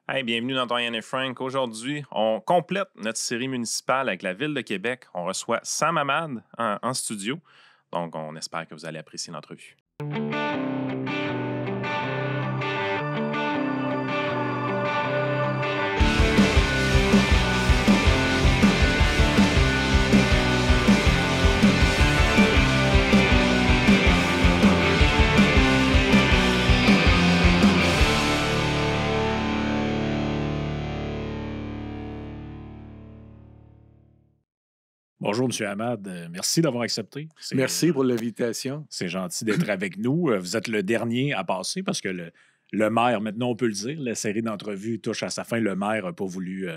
Hey, bienvenue dans ton Yann et Frank. Aujourd'hui, on complète notre série municipale avec la Ville de Québec. On reçoit Sam Hamad en studio. Donc, on espère que vous allez apprécier l'entrevue. Bonjour, M. Hamad. Merci d'avoir accepté. Merci pour l'invitation. C'est gentil d'être avec nous. Vous êtes le dernier à passer parce que le maire, maintenant on peut le dire, la série d'entrevues touche à sa fin. Le maire n'a pas voulu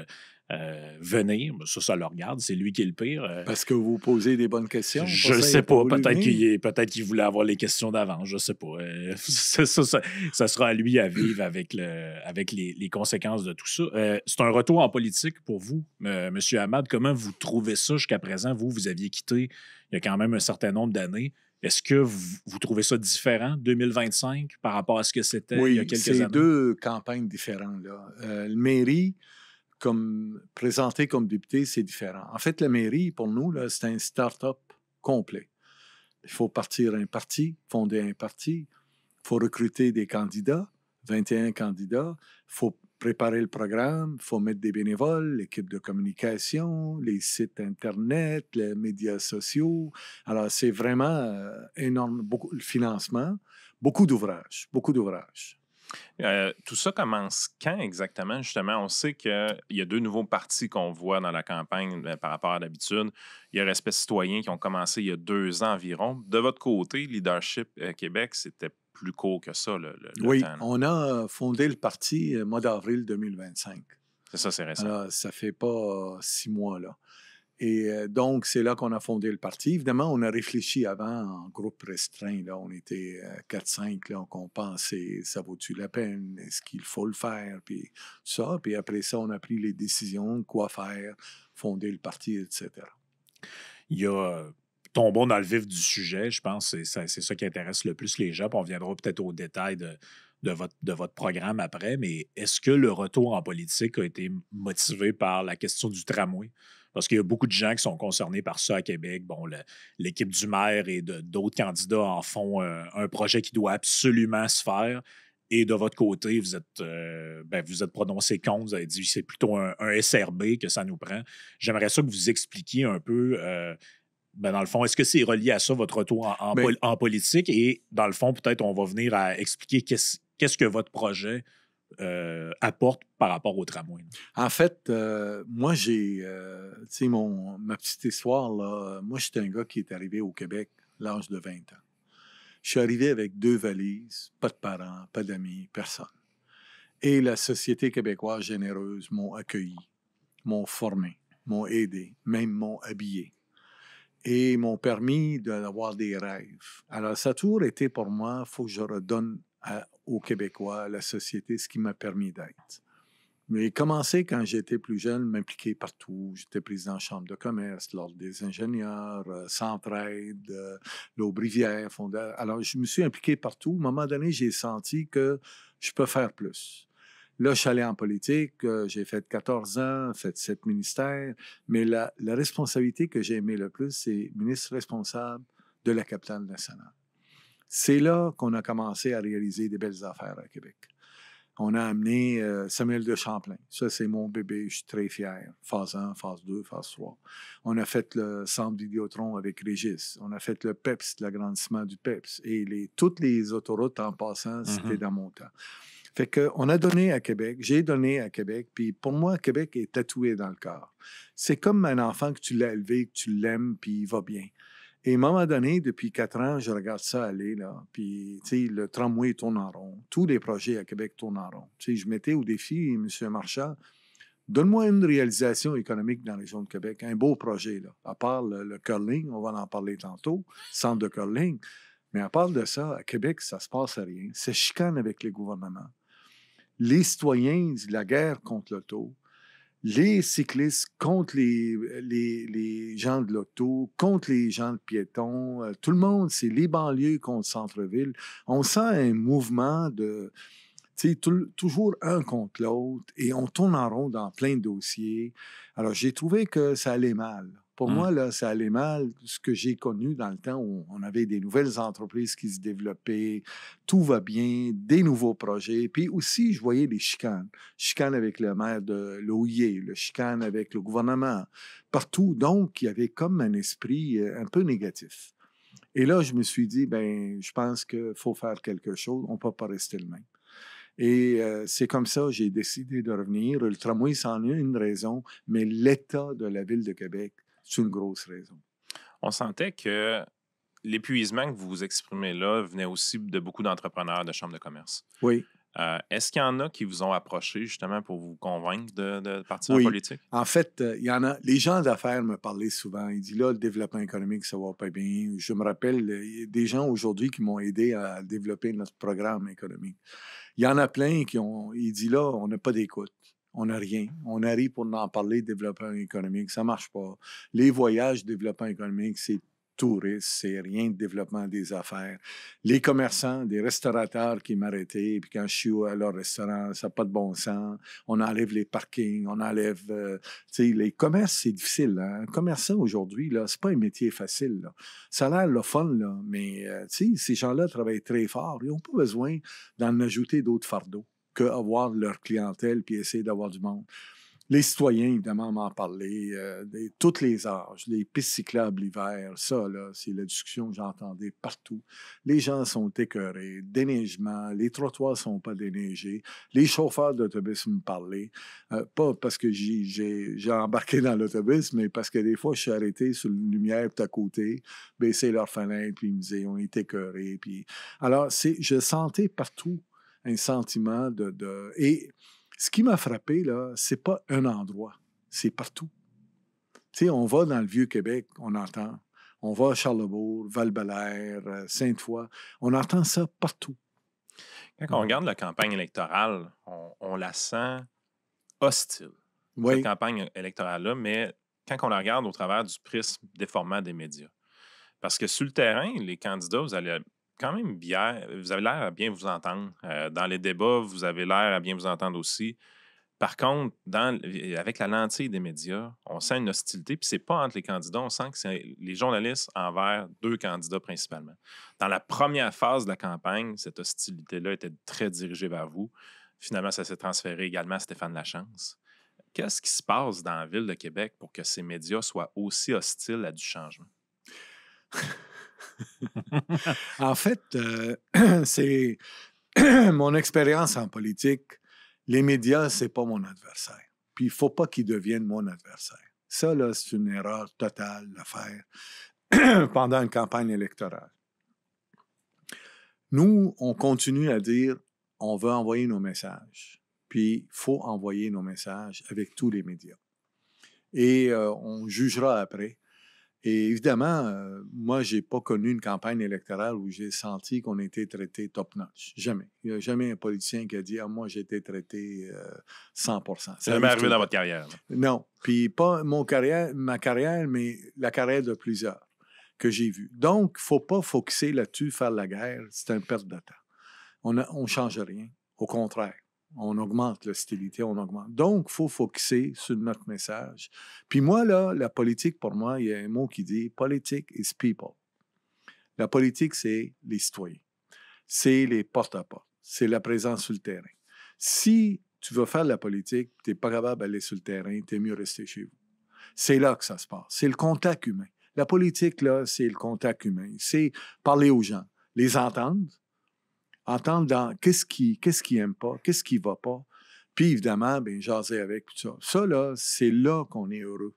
venir. Ça le regarde. C'est lui qui est le pire. Parce que vous posez des bonnes questions. Je ne sais pas. Peut-être qu'il voulait avoir les questions d'avant. Je ne sais pas. Ça sera à lui à vivre avec les conséquences de tout ça. C'est un retour en politique pour vous, M. Hamad. Comment vous trouvez ça jusqu'à présent? Vous aviez quitté il y a quand même un certain nombre d'années. Est-ce que vous trouvez ça différent, 2025, par rapport à ce que c'était il y a quelques années? Oui, c'est deux campagnes différentes. Le mairie, présenté comme député, c'est différent. En fait, la mairie, pour nous, là, c'est un start-up complet. Il faut partir un parti, fonder un parti, il faut recruter des candidats, 21 candidats, il faut préparer le programme, il faut mettre des bénévoles, l'équipe de communication, les sites Internet, les médias sociaux. Alors, c'est vraiment énorme, beaucoup le financement, beaucoup d'ouvrages. Tout ça commence quand exactement? Justement, on sait qu'il y a deux nouveaux partis qu'on voit dans la campagne par rapport à d'habitude. Il y a Respect citoyen qui ont commencé il y a 2 ans environ. De votre côté, Leadership Québec, c'était plus court que ça, le Oui, temps. On a fondé le parti mois d'avril 2025. C'est ça, c'est récent. Alors, ça fait pas 6 mois, là. Et donc, c'est là qu'on a fondé le parti. Évidemment, on a réfléchi avant en groupe restreint. Là. On était 4-5, là, qu'on pensait, ça vaut-tu la peine? Est-ce qu'il faut le faire? Puis ça. Puis après ça, on a pris les décisions, quoi faire, fonder le parti, etc. Il y a tombons dans le vif du sujet, je pense que c'est ça qui intéresse le plus les gens. Puis on viendra peut-être au détail de votre programme après, mais est-ce que le retour en politique a été motivé par la question du tramway? Parce qu'il y a beaucoup de gens qui sont concernés par ça à Québec. Bon, l'équipe du maire et d'autres candidats en font un projet qui doit absolument se faire. Et de votre côté, vous êtes prononcé contre, vous avez dit que c'est plutôt un SRB que ça nous prend. J'aimerais ça que vous expliquiez un peu, dans le fond, est-ce que c'est relié à ça, votre retour en politique? Et dans le fond, peut-être on va venir à expliquer qu'est-ce que votre projet apporte par rapport au tramway. En fait, moi, j'ai, ma petite histoire, là, moi, j'étais un gars qui est arrivé au Québec à l'âge de 20 ans. Je suis arrivé avec 2 valises, pas de parents, pas d'amis, personne. Et la société québécoise généreuse m'ont accueilli, m'ont formé, m'ont aidé, même m'ont habillé et m'ont permis d'avoir des rêves. Alors, ça a toujours été pour moi, il faut que je redonne aux Québécois, à la société, ce qui m'a permis d'être. Mais j'ai commencé quand j'étais plus jeune, m'impliquer partout. J'étais président de la Chambre de commerce, l'Ordre des ingénieurs, Centraide, l'Aubrivière, fondateur. Alors, je me suis impliqué partout. À un moment donné, j'ai senti que je peux faire plus. Là, je suis allé en politique. J'ai fait 14 ans, fait 7 ministères. Mais la responsabilité que j'ai aimée le plus, c'est ministre responsable de la capitale nationale. C'est là qu'on a commencé à réaliser des belles affaires à Québec. On a amené Samuel de Champlain. Ça, c'est mon bébé. Je suis très fier. Phase 1, phase 2, phase 3. On a fait le centre Vidéotron avec Régis. On a fait le PEPS, l'agrandissement du PEPS. Et toutes les autoroutes en passant, c'était dans mon temps. Fait qu'on a donné à Québec. J'ai donné à Québec. Puis pour moi, Québec est tatoué dans le corps. C'est comme un enfant que tu l'as élevé, que tu l'aimes, puis il va bien. Et à un moment donné, depuis 4 ans, je regarde ça aller, là. Puis, tu sais, le tramway tourne en rond. Tous les projets à Québec tournent en rond. Tu sais, je mettais au défi, M. Marchand, donne-moi une réalisation économique dans la région de Québec, un beau projet, là. À part le curling, on va en parler tantôt, centre de curling. Mais à part de ça, à Québec, ça se passe à rien. C'est chicane avec les gouvernements. Les citoyens, la guerre contre l'auto. Les cyclistes contre les gens de l'auto, contre les gens de piétons, tout le monde, c'est les banlieues contre le centre-ville. On sent un mouvement de... tu sais, toujours un contre l'autre, et on tourne en rond dans plein de dossiers. Alors, j'ai trouvé que ça allait mal. Pour moi, là, ça allait mal. Ce que j'ai connu dans le temps où on avait des nouvelles entreprises qui se développaient, tout va bien, des nouveaux projets. Puis aussi, je voyais des chicanes. Chicanes avec le maire de l'OIE, le chicane avec le gouvernement, partout. Donc, il y avait comme un esprit un peu négatif. Et là, je me suis dit, ben, je pense qu'il faut faire quelque chose. On ne peut pas rester le même. Et c'est comme ça que j'ai décidé de revenir. Le tramway, c'en est une raison, mais l'état de la Ville de Québec, c'est une grosse raison. On sentait que l'épuisement que vous vous exprimez là venait aussi de beaucoup d'entrepreneurs de chambres de commerce. Oui. Est-ce qu'il y en a qui vous ont approché justement pour vous convaincre de partir en Oui. politique? En fait, il y en a. Les gens d'affaires me parlaient souvent. Ils disent là, le développement économique, ça va pas bien. Je me rappelle il y a des gens aujourd'hui qui m'ont aidé à développer notre programme économique. Il y en a plein qui ont. Ils disent là, on n'a pas d'écoute. On n'a rien. On arrive pour en parler de développement économique. Ça ne marche pas. Les voyages de développement économique, c'est tourisme, c'est rien de développement des affaires. Les commerçants, des restaurateurs qui m'arrêtaient, puis quand je suis à leur restaurant, ça n'a pas de bon sens. On enlève les parkings, on enlève... tu sais, les commerces, c'est difficile. Hein? Un commerçant aujourd'hui, là, c'est pas un métier facile. Là. Ça a l'air le fun, là, mais tu sais, ces gens-là travaillent très fort. Ils n'ont pas besoin d'en ajouter d'autres fardeaux qu'avoir leur clientèle puis essayer d'avoir du monde. Les citoyens, évidemment, m'en parlaient, tous les âges, les pistes cyclables l'hiver, ça, là, c'est la discussion que j'entendais partout. Les gens sont écœurés, déneigement, les trottoirs ne sont pas déneigés, les chauffeurs d'autobus me parlaient, pas parce que j'ai embarqué dans l'autobus, mais parce que des fois, je suis arrêté sur une lumière tout à côté, baisser leur fenêtre, puis ils me disaient, on est écœurés. Puis... Alors, je sentais partout un sentiment Et ce qui m'a frappé, là, c'est pas un endroit, c'est partout. Tu sais, on va dans le Vieux-Québec, on entend. On va à Charlebourg, Val-Bélair, Sainte-Foy. On entend ça partout. Quand on regarde la campagne électorale, on la sent hostile, Oui. cette campagne électorale-là, mais quand on la regarde au travers du prisme déformant des médias. Parce que sur le terrain, les candidats, vous allez quand même bien, vous avez l'air à bien vous entendre. Dans les débats, vous avez l'air à bien vous entendre aussi. Par contre, avec la lentille des médias, on sent une hostilité, puis c'est pas entre les candidats, on sent que c'est les journalistes envers deux candidats principalement. Dans la première phase de la campagne, cette hostilité-là était très dirigée vers vous. Finalement, ça s'est transféré également à Stéphane Lachance. Qu'est-ce qui se passe dans la Ville de Québec pour que ces médias soient aussi hostiles à du changement? En fait, c'est mon expérience en politique. Les médias, c'est pas mon adversaire. Puis il faut pas qu'ils deviennent mon adversaire. Ça, là, c'est une erreur totale à faire pendant une campagne électorale. Nous, on continue à dire on veut envoyer nos messages. Puis il faut envoyer nos messages avec tous les médias. Et on jugera après. Et évidemment, moi, je n'ai pas connu une campagne électorale où j'ai senti qu'on était traité top-notch. Jamais. Il n'y a jamais un politicien qui a dit « Ah, moi, j'ai été traité 100%. » C'est jamais arrivé dans votre carrière. Là. Non. Puis pas ma carrière, mais la carrière de plusieurs que j'ai vues. Donc, il ne faut pas focusser là-dessus, faire la guerre. C'est une perte de temps. On ne change rien. Au contraire. On augmente l'hostilité, on augmente. Donc, il faut focusser sur notre message. Puis moi, là, la politique, pour moi, il y a un mot qui dit « Politique is people ». La politique, c'est les citoyens. C'est les porte-à-porte. C'est la présence sur le terrain. Si tu veux faire de la politique, tu n'es pas capable d'aller sur le terrain, tu es mieux rester chez vous. C'est là que ça se passe. C'est le contact humain. La politique, là, c'est le contact humain. C'est parler aux gens, les entendre dans qu'est-ce qu'ils n'aiment pas, qu'est-ce qui ne va pas. Puis, évidemment, bien, jaser avec tout ça. Ça, là, c'est là qu'on est heureux.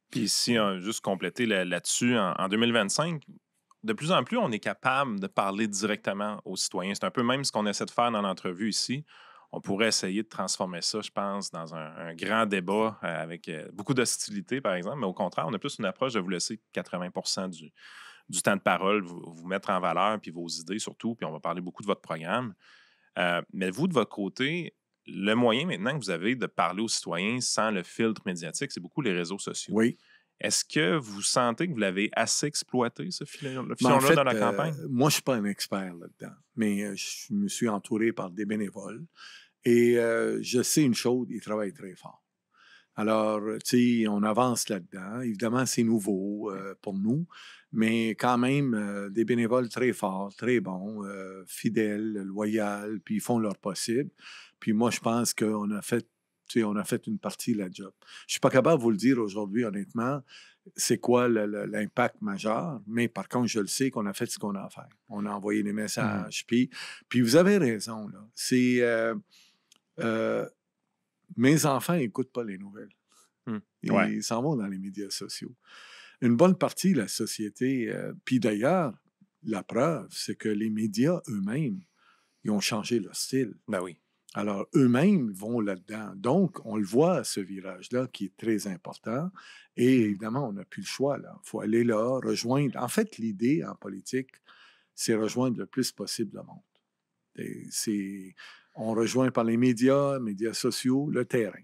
Puis ici, juste compléter là-dessus, en 2025, de plus en plus, on est capable de parler directement aux citoyens. C'est un peu même ce qu'on essaie de faire dans l'entrevue ici. On pourrait essayer de transformer ça, je pense, dans un grand débat avec beaucoup d'hostilité, par exemple. Mais au contraire, on a plus une approche de vous laisser 80% du temps de parole, vous mettre en valeur, puis vos idées surtout, puis on va parler beaucoup de votre programme. Mais vous, de votre côté, le moyen maintenant que vous avez de parler aux citoyens sans le filtre médiatique, c'est beaucoup les réseaux sociaux. Oui. Est-ce que vous sentez que vous l'avez assez exploité, ce filon-là, Mais en fait, dans la campagne? moi, je ne suis pas un expert là-dedans, mais je me suis entouré par des bénévoles et je sais une chose, ils travaillent très fort. Alors, tu sais, on avance là-dedans. Évidemment, c'est nouveau pour nous, mais quand même, des bénévoles très forts, très bons, fidèles, loyaux, puis ils font leur possible. Puis moi, je pense qu'on a fait, tu sais, on a fait une partie de la job. Je suis pas capable de vous le dire aujourd'hui, honnêtement, c'est quoi l'impact majeur, mais par contre, je le sais qu'on a fait ce qu'on a à faire. On a envoyé des messages, puis vous avez raison, là. C'est... euh, mes enfants n'écoutent pas les nouvelles. Ils s'en vont dans les médias sociaux. Une bonne partie de la société, puis d'ailleurs, la preuve, c'est que les médias eux-mêmes, ils ont changé leur style. Ben oui. Alors, eux-mêmes vont là-dedans. Donc, on le voit, ce virage-là, qui est très important. Et évidemment, on n'a plus le choix, là. Il faut aller là, rejoindre. En fait, l'idée en politique, c'est rejoindre le plus possible le monde. On rejoint par les médias sociaux, le terrain.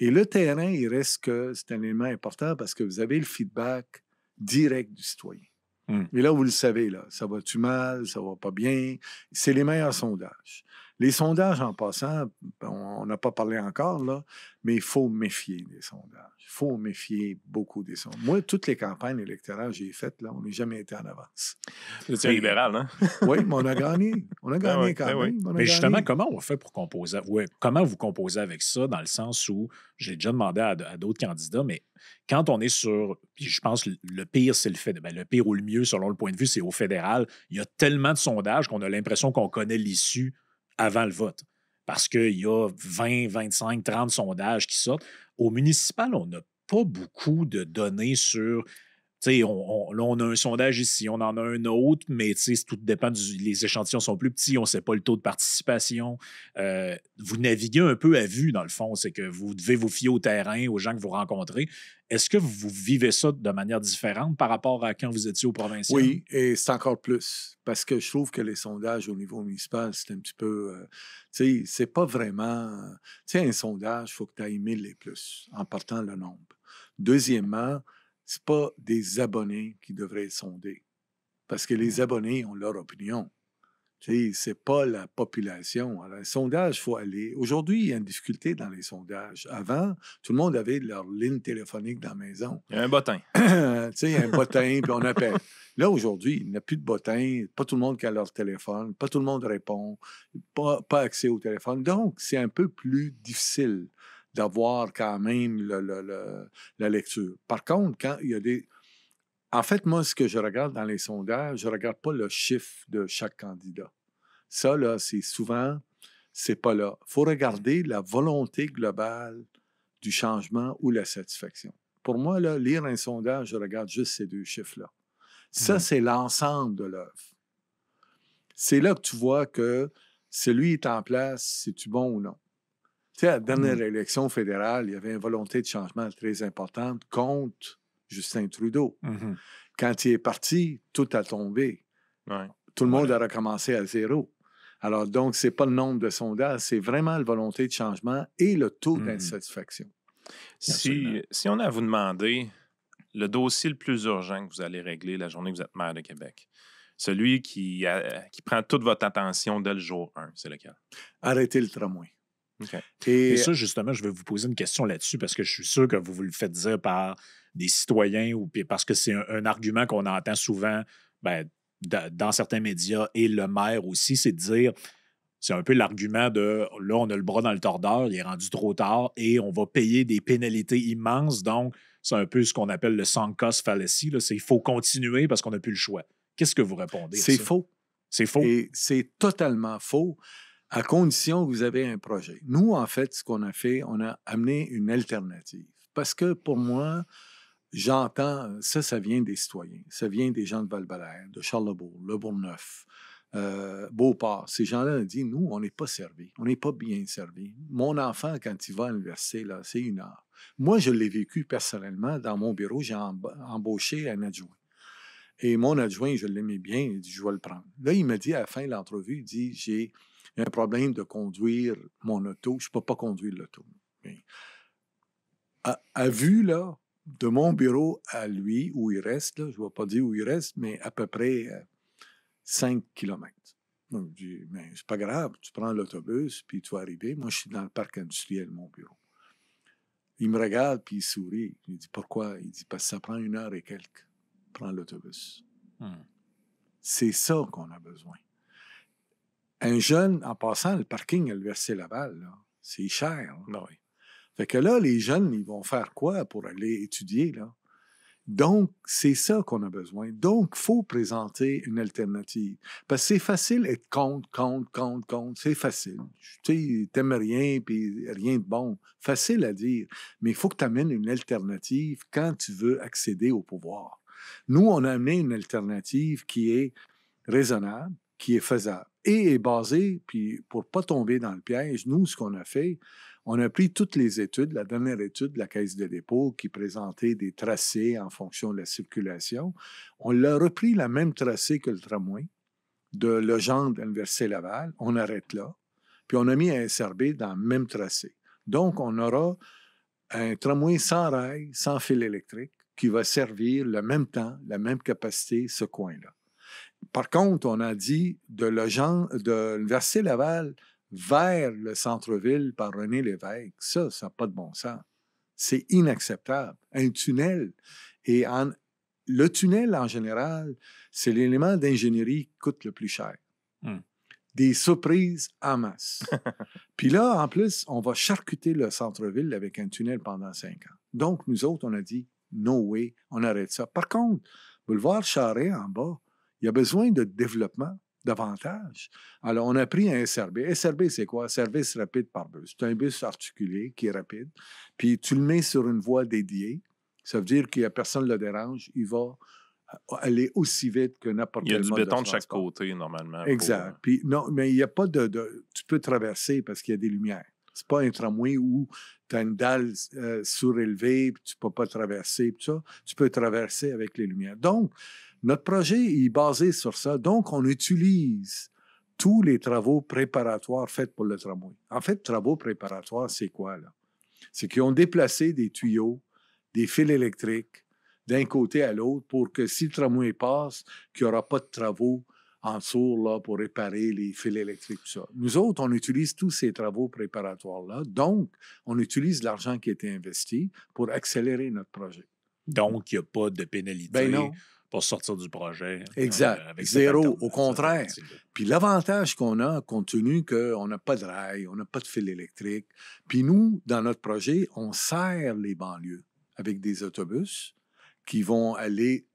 Et le terrain, il reste que c'est un élément important parce que vous avez le feedback direct du citoyen. Et là, vous le savez, là, ça va-tu mal, ça va pas bien? C'est les meilleurs sondages. Les sondages, en passant, on n'a pas parlé encore, là, mais il faut méfier des sondages. Il faut méfier beaucoup des sondages. Moi, toutes les campagnes électorales que j'ai faites, là, on n'a jamais été en avance. C'est un libéral, hein? Oui, mais on a gagné. On a gagné quand même. Mais justement, comment on fait pour composer? Comment vous composez avec ça, dans le sens où, j'ai déjà demandé à d'autres candidats, mais quand on est sur, puis je pense le pire, c'est le pire ou le mieux, selon le point de vue, c'est au fédéral. Il y a tellement de sondages qu'on a l'impression qu'on connaît l'issue avant le vote. Parce qu'il y a 20, 25, 30 sondages qui sortent. Au municipal, on n'a pas beaucoup de données sur... Là, on a un sondage ici, on en a un autre, mais tout dépend les échantillons sont plus petits, on ne sait pas le taux de participation. Vous naviguez un peu à vue, dans le fond. C'est que vous devez vous fier au terrain, aux gens que vous rencontrez. Est-ce que vous vivez ça de manière différente par rapport à quand vous étiez au provincial? Oui, et c'est encore plus. Parce que je trouve que les sondages au niveau municipal, c'est un petit peu... tu sais, c'est pas vraiment... Tu sais, un sondage, il faut que tu ailles 1000 et plus, en partant le nombre. Deuxièmement, c'est pas des abonnés qui devraient être sondés. Parce que les abonnés ont leur opinion. Tu sais, c'est pas la population. Alors, un sondage, il faut aller... Aujourd'hui, il y a une difficulté dans les sondages. Avant, tout le monde avait leur ligne téléphonique dans la maison. Il y a un bottin. Tu sais, il y a un bottin, puis on appelle. Là, aujourd'hui, il n'y a plus de bottin, pas tout le monde qui a leur téléphone, pas tout le monde répond, pas accès au téléphone. Donc, c'est un peu plus difficile d'avoir quand même la lecture. Par contre, quand il y a des... En fait, moi, ce que je regarde dans les sondages, je ne regarde pas le chiffre de chaque candidat. Ça, là, c'est souvent, c'est pas là. Il faut regarder la volonté globale du changement ou la satisfaction. Pour moi, là, lire un sondage, je regarde juste ces deux chiffres-là. Ça, c'est l'ensemble de l'œuvre. C'est là que tu vois que celui est en place, c'est-tu bon ou non? Tu sais, à la dernière élection fédérale, il y avait une volonté de changement très importante contre Justin Trudeau. Quand il est parti, tout a tombé. Ouais. Tout le monde a recommencé à zéro. Alors, donc, ce n'est pas le nombre de sondages, c'est vraiment la volonté de changement et le taux d'insatisfaction. Si on a à vous demander le dossier le plus urgent que vous allez régler la journée que vous êtes maire de Québec, celui qui prend toute votre attention dès le jour 1, c'est lequel? Arrêtez le tramway. OK. Et ça, justement, je vais vous poser une question là-dessus parce que je suis sûr que vous le faites dire par des citoyens ou parce que c'est un argument qu'on entend souvent dans certains médias et le maire aussi, c'est de dire, c'est un peu l'argument de là, on a le bras dans le tordeur, il est rendu trop tard et on va payer des pénalités immenses. Donc, c'est un peu ce qu'on appelle le sunk cost fallacy. Il faut continuer parce qu'on n'a plus le choix. Qu'est-ce que vous répondez à ça? C'est faux. C'est faux. Et c'est totalement faux, à condition que vous avez un projet. Nous, en fait, ce qu'on a fait, on a amené une alternative. Parce que pour moi, j'entends, ça vient des citoyens. Ça vient des gens de Val-Belair, de Charlebourg, Le Bourgneuf, Beauport. Ces gens-là ont dit, nous, on n'est pas servis. On n'est pas bien servis. Mon enfant, quand il va à l'université, là, c'est 1 heure. Moi, je l'ai vécu personnellement. Dans mon bureau, j'ai embauché un adjoint. Et mon adjoint, je l'aimais bien, il dit, je vais le prendre. Là, il m'a dit à la fin de l'entrevue, il dit, j'ai un problème de conduire mon auto, je ne peux pas conduire l'auto. Mais à vue, là, de mon bureau à lui, où il reste, là, je ne vais pas dire où il reste, mais à peu près 5 kilomètres. Donc, je dis, mais c'est pas grave, tu prends l'autobus, puis tu vas arriver. Moi, je suis dans le parc industriel, mon bureau. Il me regarde, puis il sourit. Il dit, pourquoi? Il dit, parce que ça prend 1 heure et quelques. Prends l'autobus. C'est ça qu'on a besoin. Un jeune, en passant, le parking à l'Université Laval, là, c'est cher. Ben oui. Fait que là, les jeunes, ils vont faire quoi pour aller étudier, là? Donc, c'est ça qu'on a besoin. Donc, il faut présenter une alternative. Parce que c'est facile d'être contre. C'est facile. Tu sais, t'aimes rien, puis rien de bon. Facile à dire. Mais il faut que tu amènes une alternative quand tu veux accéder au pouvoir. Nous, on a amené une alternative qui est raisonnable, qui est faisable et est basée, puis pour ne pas tomber dans le piège, nous, ce qu'on a fait, on a pris toutes les études, la dernière étude de la Caisse de dépôt qui présentait des tracés en fonction de la circulation. On l'a repris la même tracé que le tramway de Legendre à l'Université Laval. On arrête là. Puis on a mis un SRB dans le même tracé. Donc, on aura un tramway sans rail, sans fil électrique, qui va servir le même temps, la même capacité, ce coin-là. Par contre, on a dit de l'Université Laval vers le centre-ville par René Lévesque. Ça n'a pas de bon sens. C'est inacceptable. Un tunnel. Et le tunnel, en général, c'est l'élément d'ingénierie qui coûte le plus cher. Des surprises en masse. Puis là, en plus, on va charcuter le centre-ville avec un tunnel pendant 5 ans. Donc, nous autres, on a dit, no way, on arrête ça. Par contre, boulevard Charest, en bas, il y a besoin de développement davantage. Alors, on a pris un SRB. SRB, c'est quoi? Service rapide par bus. C'est un bus articulé qui est rapide. Puis, tu le mets sur une voie dédiée. Ça veut dire qu'il n'y a personne qui le dérange. Il va aller aussi vite que n'importe quel mode de transport. Il y a du béton de chaque côté, normalement. Exact. Puis, non, mais il n'y a pas tu peux traverser parce qu'il y a des lumières. C'est pas un tramway où tu as une dalle surélevée puis tu ne peux pas traverser. Tout ça. Tu peux traverser avec les lumières. Donc, notre projet est basé sur ça. Donc, on utilise tous les travaux préparatoires faits pour le tramway. En fait, travaux préparatoires, c'est quoi, là? C'est qu'ils ont déplacé des tuyaux, des fils électriques d'un côté à l'autre pour que si le tramway passe, qu'il n'y aura pas de travaux en dessous là, pour réparer les fils électriques, tout ça. Nous autres, on utilise tous ces travaux préparatoires-là. Donc, on utilise l'argent qui a été investi pour accélérer notre projet. Donc, il n'y a pas de pénalité. Ben non. Pour sortir du projet. Exact. Avec zéro, au contraire. Puis l'avantage qu'on a, compte tenu qu'on n'a pas de rail, on n'a pas de fil électrique, puis nous, dans notre projet, on sert les banlieues avec des autobus qui vont aller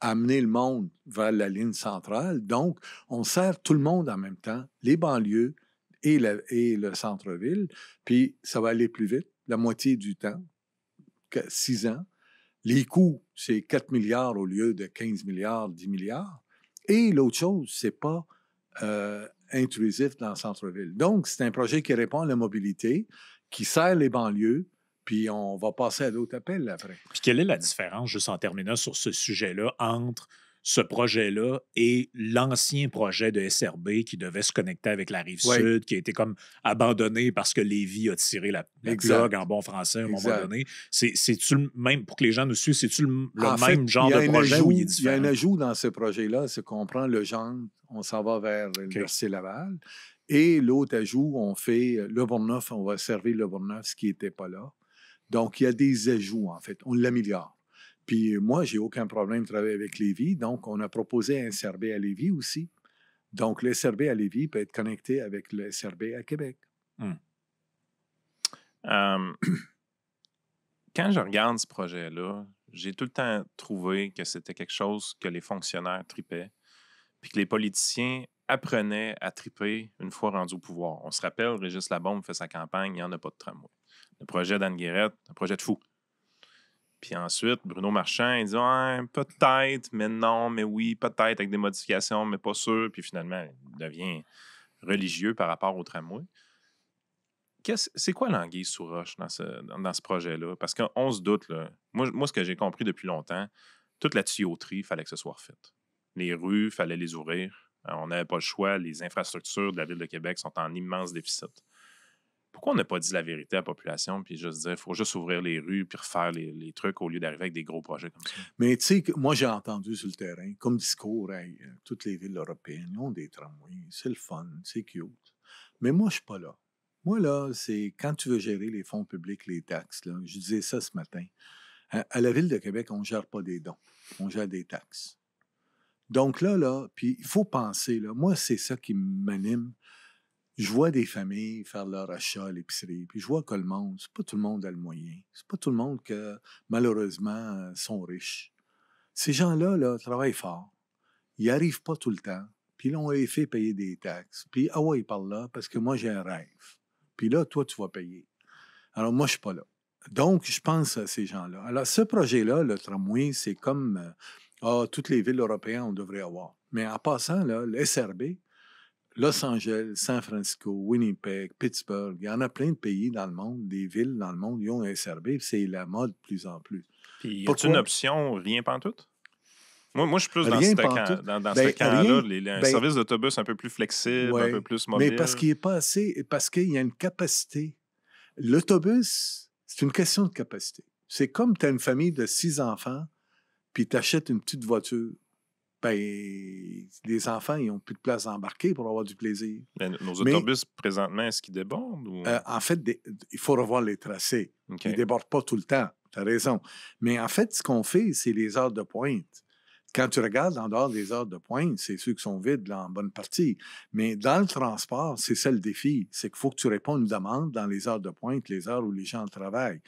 amener le monde vers la ligne centrale. Donc, on sert tout le monde en même temps, les banlieues et le centre-ville, puis ça va aller plus vite, la moitié du temps, 6 ans. Les coûts, c'est 4 milliards au lieu de 15 milliards, 10 milliards. Et l'autre chose, c'est pas intrusif dans le centre-ville. Donc, c'est un projet qui répond à la mobilité, qui sert les banlieues, puis on va passer à d'autres appels après. Puis quelle est la différence, juste en terminant sur ce sujet-là, entre ce projet-là et l'ancien projet de SRB qui devait se connecter avec la Rive-Sud, qui a été comme abandonné parce que Lévis a tiré la plug en bon français à un moment donné. C'est-tu le même, pour que les gens nous suivent, c'est-tu le même genre de projet ou il est différent? Il y a un ajout dans ce projet-là, c'est qu'on prend le gendre, on s'en va vers l'Université Laval, et l'autre ajout, on fait Le Bourgneuf, on va servir Le Bourgneuf, ce qui n'était pas là. Donc, il y a des ajouts, en fait. On l'améliore. Puis moi, j'ai aucun problème de travailler avec Lévis. Donc, on a proposé un SRB à Lévis aussi. Donc, le SRB à Lévis peut être connecté avec le SRB à Québec. Quand je regarde ce projet-là, j'ai tout le temps trouvé que c'était quelque chose que les fonctionnaires tripaient, puis que les politiciens apprenaient à triper une fois rendus au pouvoir. On se rappelle, Régis Labombe fait sa campagne, il n'y en a pas de tramway. Le projet d'Anne Guérette, un projet de fou. Puis ensuite, Bruno Marchand, il dit peut-être, mais non, mais oui, peut-être, avec des modifications, mais pas sûr. Puis finalement, il devient religieux par rapport au tramway. C'est quoi l'anguille sous roche dans ce projet-là? Parce qu'on se doute, là, moi, ce que j'ai compris depuis longtemps, toute la tuyauterie, il fallait que ce soit refait. Les rues, il fallait les ouvrir. On n'avait pas le choix. Les infrastructures de la Ville de Québec sont en immense déficit. Pourquoi on n'a pas dit la vérité à la population, puis juste dire, il faut juste ouvrir les rues, puis refaire les trucs au lieu d'arriver avec des gros projets comme ça? Mais tu sais, moi, j'ai entendu sur le terrain, comme discours, hey, toutes les villes européennes ils ont des tramways, c'est le fun, c'est cute. Mais moi, je suis pas là. Moi, là, c'est quand tu veux gérer les fonds publics, les taxes, là, je disais ça ce matin. À la Ville de Québec, on ne gère pas des dons, on gère des taxes. Donc là, puis il faut penser, là, moi, c'est ça qui m'anime. Je vois des familles faire leur achat à l'épicerie, puis je vois que le monde, c'est pas tout le monde a le moyen. C'est pas tout le monde que, malheureusement, sont riches. Ces gens-là, là, travaillent fort. Ils n'y arrivent pas tout le temps. Puis là, on les fait payer des taxes. Puis, ah ouais, ils parlent là parce que moi, j'ai un rêve. Puis là, toi, tu vas payer. Alors, moi, je suis pas là. Donc, je pense à ces gens-là. Alors, ce projet-là, le tramway, c'est comme toutes les villes européennes, on devrait avoir. Mais en passant, là, le SRB, Los Angeles, San Francisco, Winnipeg, Pittsburgh, il y en a plein de pays dans le monde, des villes dans le monde, qui ont un SRB, puis c'est la mode de plus en plus. Puis, y a-t-il Pourquoi? une option rien pantoute? Moi, je suis plus dans Rien ce pantoute. dans Ben, ce camp-là. Un rien. service d'autobus un peu plus flexible, Ouais. un peu plus mobile. Mais parce qu'il n'est pas assez, parce qu'il y a une capacité. L'autobus, c'est une question de capacité. C'est comme tu as une famille de 6 enfants, puis tu achètes une petite voiture. Ben, les enfants, ils n'ont plus de place à embarquer pour avoir du plaisir. Nos autobus, présentement, est-ce qu'ils débordent? Ou... En fait, il faut revoir les tracés. OK. Ils ne débordent pas tout le temps. Tu as raison. Mais en fait, ce qu'on fait, c'est les heures de pointe. Quand tu regardes en dehors des heures de pointe, c'est ceux qui sont vides là, en bonne partie. Mais dans le transport, c'est ça le défi. C'est qu'il faut que tu réponds à une demande dans les heures de pointe, les heures où les gens travaillent.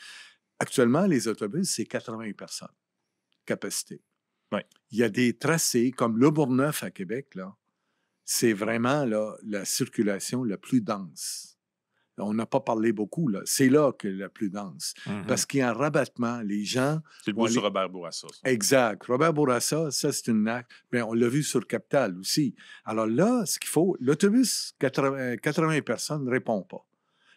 Actuellement, les autobus, c'est 80 personnes, capacité. Ouais. Il y a des tracés, comme Le Bourgneuf à Québec, là, c'est vraiment là, la circulation la plus dense. On n'a pas parlé beaucoup, là. C'est là que la plus dense. Parce qu'il y a un rabattement. Les gens... C'est le bout sur Robert Bourassa. Ça. Exact. Robert Bourassa, ça, c'est une acte. Bien, on l'a vu sur Capital aussi. Alors là, ce qu'il faut... L'autobus, 80 personnes ne répond pas.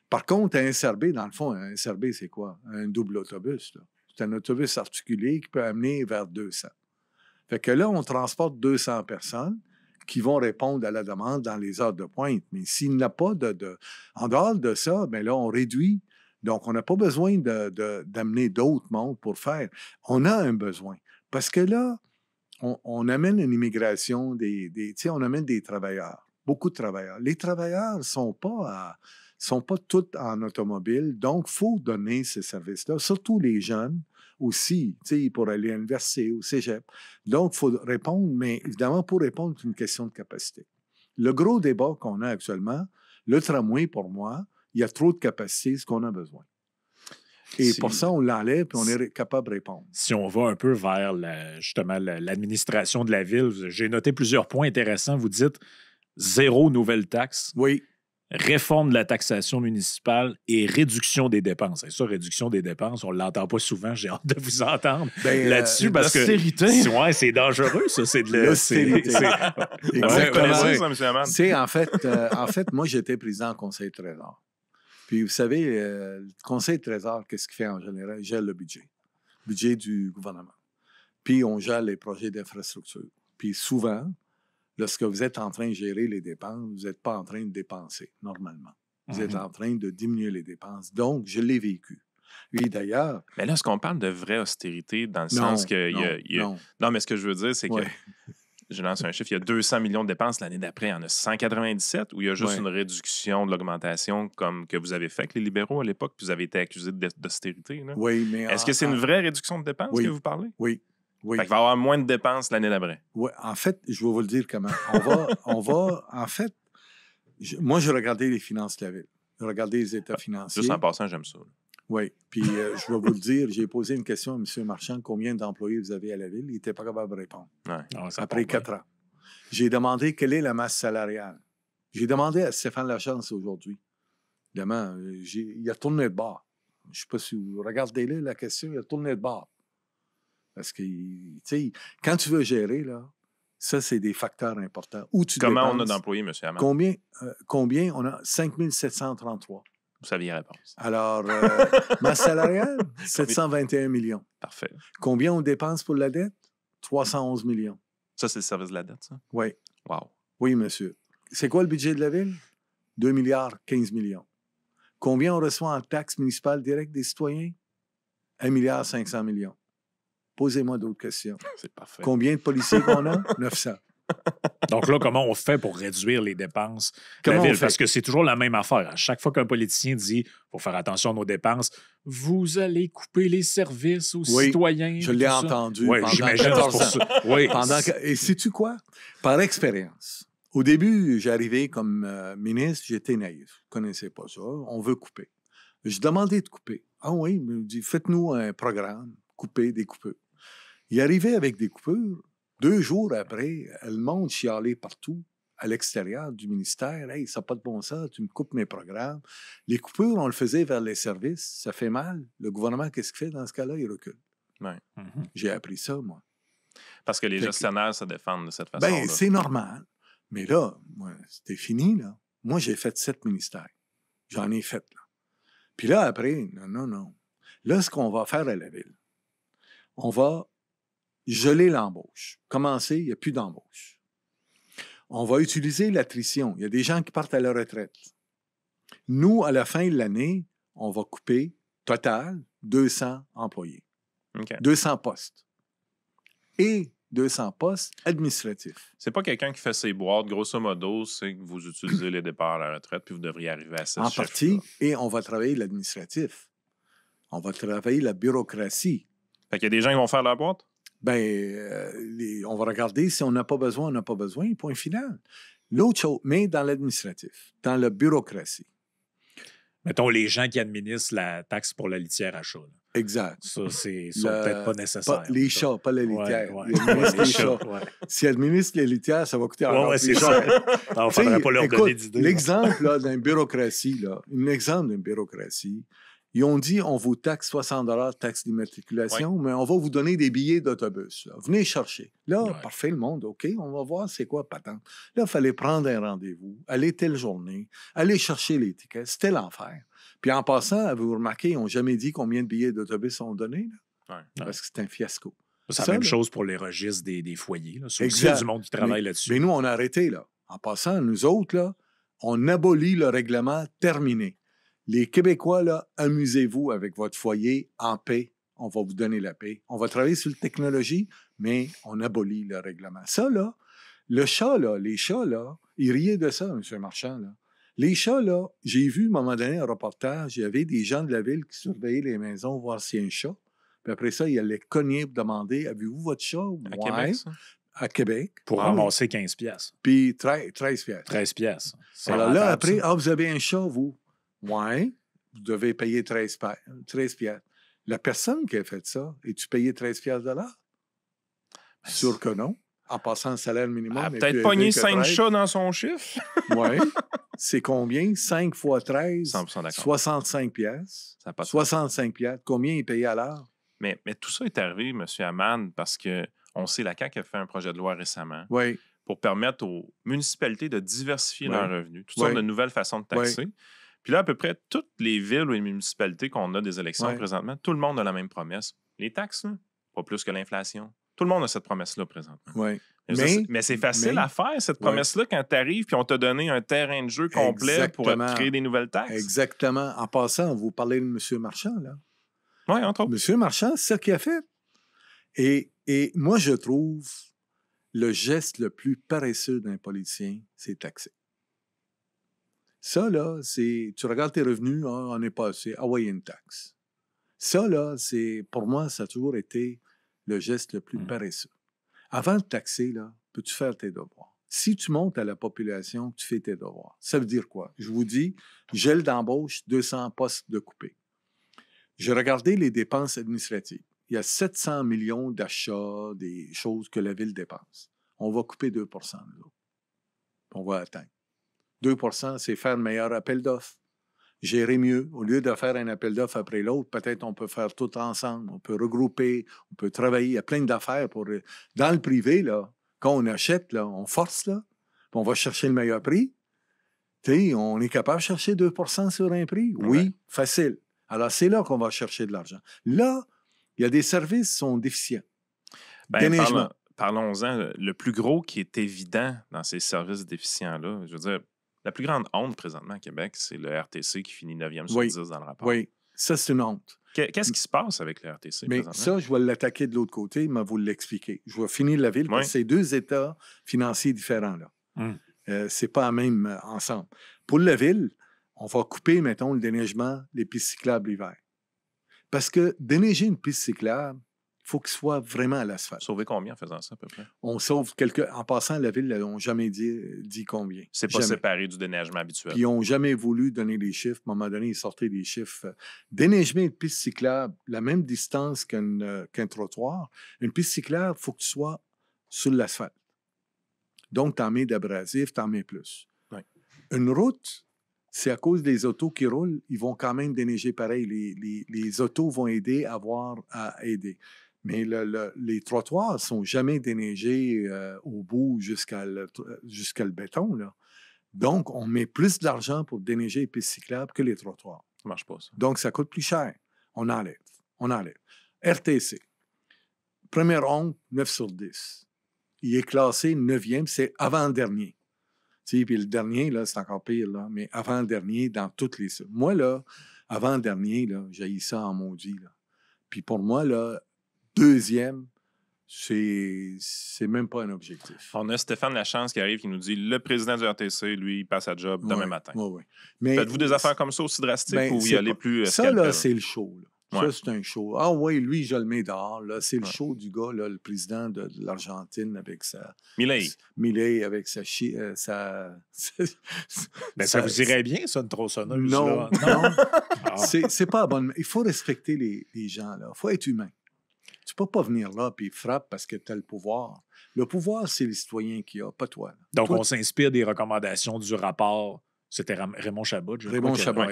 Par contre, un SRB, dans le fond, un SRB, c'est quoi? Un double autobus, là. C'est un autobus articulé qui peut amener vers 200. Fait que là, on transporte 200 personnes qui vont répondre à la demande dans les heures de pointe. Mais s'il n'y a pas En dehors de ça, bien là, on réduit. Donc, on n'a pas besoin d'amener d'autres mondes pour faire. On a un besoin. Parce que là, on amène une immigration, on amène des travailleurs, beaucoup de travailleurs. Les travailleurs ne sont pas tous en automobile, donc il faut donner ces services-là, surtout les jeunes aussi, pour aller à l'université, au cégep. Donc, il faut répondre, mais évidemment, pour répondre, c'est une question de capacité. Le gros débat qu'on a actuellement, le tramway, pour moi, il y a trop de capacité, ce qu'on a besoin. Et pour ça, on l'enlève et on est capable de répondre. Si on va un peu vers justement l'administration de la ville, j'ai noté plusieurs points intéressants. Vous dites 0 nouvelles taxes. Oui. Réforme de la taxation municipale et réduction des dépenses. Et ça, réduction des dépenses, on ne l'entend pas souvent. J'ai hâte de vous entendre là-dessus parce que c'est dangereux, ça. C'est de l'austérité. Exactement. En fait, moi, j'étais président du Conseil de Trésor. Puis, vous savez, le Conseil de Trésor, qu'est-ce qu'il fait en général? Il gère le budget du gouvernement. Puis, on gère les projets d'infrastructure. Puis, souvent, lorsque vous êtes en train de gérer les dépenses, vous n'êtes pas en train de dépenser, normalement. Vous êtes en train de diminuer les dépenses. Donc, je l'ai vécu. Et d'ailleurs... Mais là, est-ce qu'on parle de vraie austérité dans le sens que... Non, mais ce que je veux dire, c'est que... Je lance un chiffre, il y a 200 millions de dépenses l'année d'après. Il y en a 197 ou il y a juste une réduction de l'augmentation comme que vous avez fait avec les libéraux à l'époque, puis vous avez été accusé d'austérité? Là? Oui, mais... Est-ce que c'est une vraie réduction de dépenses que vous parlez? Oui. Fait qu'il va y avoir moins de dépenses l'année d'après. Oui, en fait, je vais vous le dire comment. En fait, moi, je regardais les finances de la ville. Je regardais les états financiers. Juste en passant, j'aime ça. Oui, puis je vais vous le dire, j'ai posé une question à M. Marchand, combien d'employés vous avez à la ville? Il n'était pas capable de répondre. Après 4 ans. J'ai demandé quelle est la masse salariale. J'ai demandé à Stéphane Lachance aujourd'hui. Évidemment, il a tourné de bord. Je ne sais pas si vous regardez là la question, il a tourné de bord. Parce que, tu sais, quand tu veux gérer, là, ça, c'est des facteurs importants. Comment on a d'employés, M. Hamel? Combien? On a 5 733. Vous saviez la réponse. Alors, masse salariale, 721 millions. Parfait. Combien on dépense pour la dette? 311 millions. Ça, c'est le service de la dette, ça? Oui. Wow. Oui, monsieur. C'est quoi le budget de la ville? 2 milliards 15 millions. Combien on reçoit en taxes municipales directes des citoyens? 1,5 milliard. Posez-moi d'autres questions. C'est parfait. Combien de policiers qu'on a? 900. Donc là, comment on fait pour réduire les dépenses de Comment la on ville? fait? Parce que c'est toujours la même affaire. À chaque fois qu'un politicien dit « faut faire attention à nos dépenses », vous allez couper les services aux Oui, citoyens. Je tout l'ai ça. entendu Oui, pendant j'imagine 14 pour ans. ça. Oui. Et sais-tu quoi? Par expérience. Au début, j'arrivais comme ministre, j'étais naïf. Je ne connaissais pas ça. On veut couper. Je demandais de couper. Ah oui, il me dit, faites-nous un programme, couper des coupures. Il arrivait avec des coupures. 2 jours après, le monde chialait partout, à l'extérieur du ministère. « Hey, ça n'a pas de bon sens, tu me coupes mes programmes. » Les coupures, on le faisait vers les services. Ça fait mal. Le gouvernement, qu'est-ce qu'il fait dans ce cas-là? Il recule. Ouais. J'ai appris ça, moi. Parce que les Fait que- gestionnaires se défendent de cette façon-là. Ben, c'est normal. Mais là, moi, c'était fini, là. Moi, j'ai fait 7 ministères. J'en ai fait, là. Puis là, après, non. Là, ce qu'on va faire à la ville, on va geler l'embauche. Commencer, il n'y a plus d'embauche. On va utiliser l'attrition. Il y a des gens qui partent à la retraite. Nous, à la fin de l'année, on va couper, total, 200 employés. OK. 200 postes. Et 200 postes administratifs. C'est pas quelqu'un qui fait ses boîtes. Grosso modo, c'est que vous utilisez les départs à la retraite puis vous devriez arriver à cette En chiffre-là. partie, et on va travailler l'administratif. On va travailler la bureaucratie. Fait qu'il y a des gens qui vont faire la boîte? On va regarder si on n'a pas besoin, on n'a pas besoin, point final. L'autre chose, mais dans l'administratif, dans la bureaucratie. Mettons, les gens qui administrent la taxe pour la litière à chat. Là. Exact. Ça, c'est peut-être pas nécessaire. Les chats, pas la litière. Ouais. Ils administrent les chats. Ouais. S'ils administrent les litières, ça va coûter encore Ouais, plus c'est cher. ça. Il ne faudrait pas leur donner Écoute, d'idées. l'exemple là, d'une bureaucratie, un exemple d'une bureaucratie, ils ont dit on vous taxe 60 $ taxe d'immatriculation, mais on va vous donner des billets d'autobus. Là. Venez chercher. Là, parfait, le monde, OK, on va voir c'est quoi patente. Là, il fallait prendre un rendez-vous, aller telle journée, aller chercher les tickets. C'était l'enfer. Puis en passant, avez-vous remarqué, ils n'ont jamais dit combien de billets d'autobus sont donnés, là? Ouais. Parce que c'est un fiasco. C'est la même chose pour les registres des foyers. Là. C'est aussi Exact. du monde qui travaille là-dessus. Mais nous, on a arrêté, là. En passant, nous autres, là, on abolit le règlement terminé. Les Québécois, là, amusez-vous avec votre foyer en paix. On va vous donner la paix. On va travailler sur la technologie, mais on abolit le règlement. Ça, là, le chat, là, les chats, là, ils riaient de ça, M. Marchand, là. Les chats, là, j'ai vu, à un moment donné, un reportage, il y avait des gens de la ville qui surveillaient les maisons, voir s'il y a un chat. Puis après ça, ils allaient cogner pour demander, avez-vous votre chat? À Québec, ça? À Québec. Pour ramasser 15 piastres. Puis 13 piastres. 13 piastres. C'est Alors là, rentable, après, ça. vous avez un chat, vous. Ouais, vous devez payer 13 piastres. La personne qui a fait ça, es-tu payé 13 piastres de l'heure? Sûr que non. En passant le salaire minimum. Elle a est peut-être plus pogné élevé que 5 13. chats dans son chiffre. Oui. C'est combien? 5 fois 13? 100% d'accord. 65 piastres. Ça n'a pas de 65 piastres. Combien il payait à l'heure? Mais tout ça est arrivé, M. Hamad, parce qu'on sait, la CAQ a fait un projet de loi récemment Oui. pour permettre aux municipalités de diversifier Ouais. leurs revenus, toutes Ouais. sortes de nouvelles façons de taxer. Puis là, à peu près toutes les villes ou les municipalités qu'on a des élections Ouais. présentement, tout le monde a la même promesse. Les taxes, là, pas plus que l'inflation. Tout le monde a cette promesse-là présentement. Oui. Mais c'est facile mais- à faire, cette promesse-là, quand tu arrives puis on t'a donné un terrain de jeu complet pour Exactement. créer des nouvelles taxes. Exactement. En passant, vous parlez de M. Marchand, là. Oui, entre autres. M. Marchand, c'est ça qu'il a fait. Et moi, je trouve le geste le plus paresseux d'un politicien, c'est taxer. Ça, là, c'est... Tu regardes tes revenus, hein, on n'est pas assez. Ah ouais, il y a une taxe. Ça, là, c'est... Pour moi, ça a toujours été le geste le plus paresseux. Avant de taxer, là, peux-tu faire tes devoirs? Si tu montes à la population, tu fais tes devoirs. Ça veut dire quoi? Je vous dis, gel d'embauche, 200 postes de coupés. J'ai regardé les dépenses administratives. Il y a 700 millions d'achats, des choses que la ville dépense. On va couper 2 nous autres. On va atteindre. 2 c'est faire le meilleur appel d'offres. Gérer mieux. Au lieu de faire un appel d'offres après l'autre, peut-être on peut faire tout ensemble. On peut regrouper, on peut travailler. Il y a plein d'affaires pour... Dans le privé, là, quand on achète, là, on force, là, puis on va chercher le meilleur prix. Tu sais, on est capable de chercher 2 sur un prix? Oui, Ouais. facile. Alors, c'est là qu'on va chercher de l'argent. Là, il y a des services qui sont déficients. Déneigement. Parlons-en. Le plus gros qui est évident dans ces services déficients-là, je veux dire, La plus grande honte présentement à Québec, c'est le RTC qui finit 9e sur Oui. 10 dans le rapport. Oui, ça, c'est une honte. Qu'est-ce qui se passe avec le RTC Mais présentement? ça, je vais l'attaquer de l'autre côté, mais vous l'expliquer. Je vais finir la ville parce que c'est deux États financiers différents. Là. C'est pas la même ensemble. Pour la ville, on va couper, mettons, le déneigement des pistes cyclables l'hiver. Parce que déneiger une piste cyclable, il faut qu'il soit vraiment à l'asphalte. Sauver combien en faisant ça, à peu près? On sauve quelques... En passant, la ville, ils n'ont jamais dit combien. C'est pas Jamais. séparé du déneigement habituel. Puis ils n'ont jamais voulu donner des chiffres. À un moment donné, ils sortaient des chiffres. Déneigement une piste cyclable, la même distance qu'un trottoir. Une piste cyclable, il faut que tu sois sur l'asphalte. Donc, tu en mets d'abrasif, tu en mets plus. Oui. Une route, c'est à cause des autos qui roulent, ils vont quand même déneiger pareil. Les autos vont aider à aider. Mais les trottoirs ne sont jamais déneigés au bout jusqu'à le béton. Là. Donc, on met plus d'argent pour déneiger les pistes cyclables que les trottoirs. Ça marche pas, ça. Donc, ça coûte plus cher. On enlève. RTC. Première honte, 9 sur 10. Il est classé 9e, c'est avant-dernier. Puis le dernier, là, c'est encore pire, là, mais avant-dernier dans toutes les... Moi, là, avant-dernier, là, j'ai ça en maudit. Là. Puis pour moi, là, deuxième, c'est même pas un objectif. On a Stéphane Lachance qui arrive, qui nous dit le président du RTC, lui, il passe à job demain matin. Oui. Mais faites-vous des affaires comme ça aussi drastiques ou y aller plus ça, là, c'est le show. Là. Ouais. Ça, c'est un show. Ah oui, lui, je le mets dehors. Là. C'est le show du gars, là, le président de l'Argentine avec sa... Milei avec sa... Ben, ça vous irait bien, ça, une tronçonneuse? Non. Non. C'est pas bon. Il faut respecter les gens. Il faut être humain. Tu peux pas venir là et frapper parce que tu as le pouvoir. Le pouvoir, c'est les citoyens qui ont, pas toi. Là. Donc, toi, on s'inspire des recommandations du rapport. C'était Raymond Chabot. Raymond Chabot.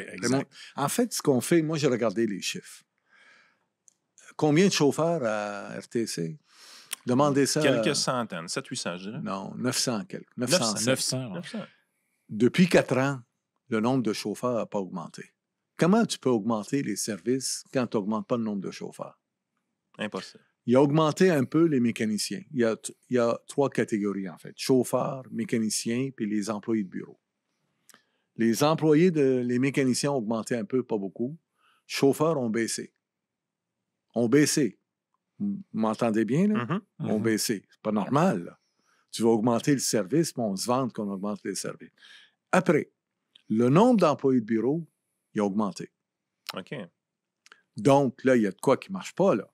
En fait, ce qu'on fait, moi, j'ai regardé les chiffres. Combien de chauffeurs à RTC? Demandez ça. Quelques centaines, 700-800, je dirais. Non, 900 quelques. 900. Depuis 4 ans, le nombre de chauffeurs n'a pas augmenté. Comment tu peux augmenter les services quand tu n'augmentes pas le nombre de chauffeurs? Impossible. Il a augmenté un peu les mécaniciens. Il y a 3 catégories, en fait. Chauffeurs, mécaniciens, puis les employés de bureau. Les les mécaniciens ont augmenté un peu, pas beaucoup. Chauffeurs ont baissé. Vous m'entendez bien, là? Ont baissé. C'est pas normal, là. Tu vas augmenter le service, mais on se vante qu'on augmente les services. Après, le nombre d'employés de bureau, il a augmenté. OK. Donc, là, il y a de quoi qui ne marche pas, là.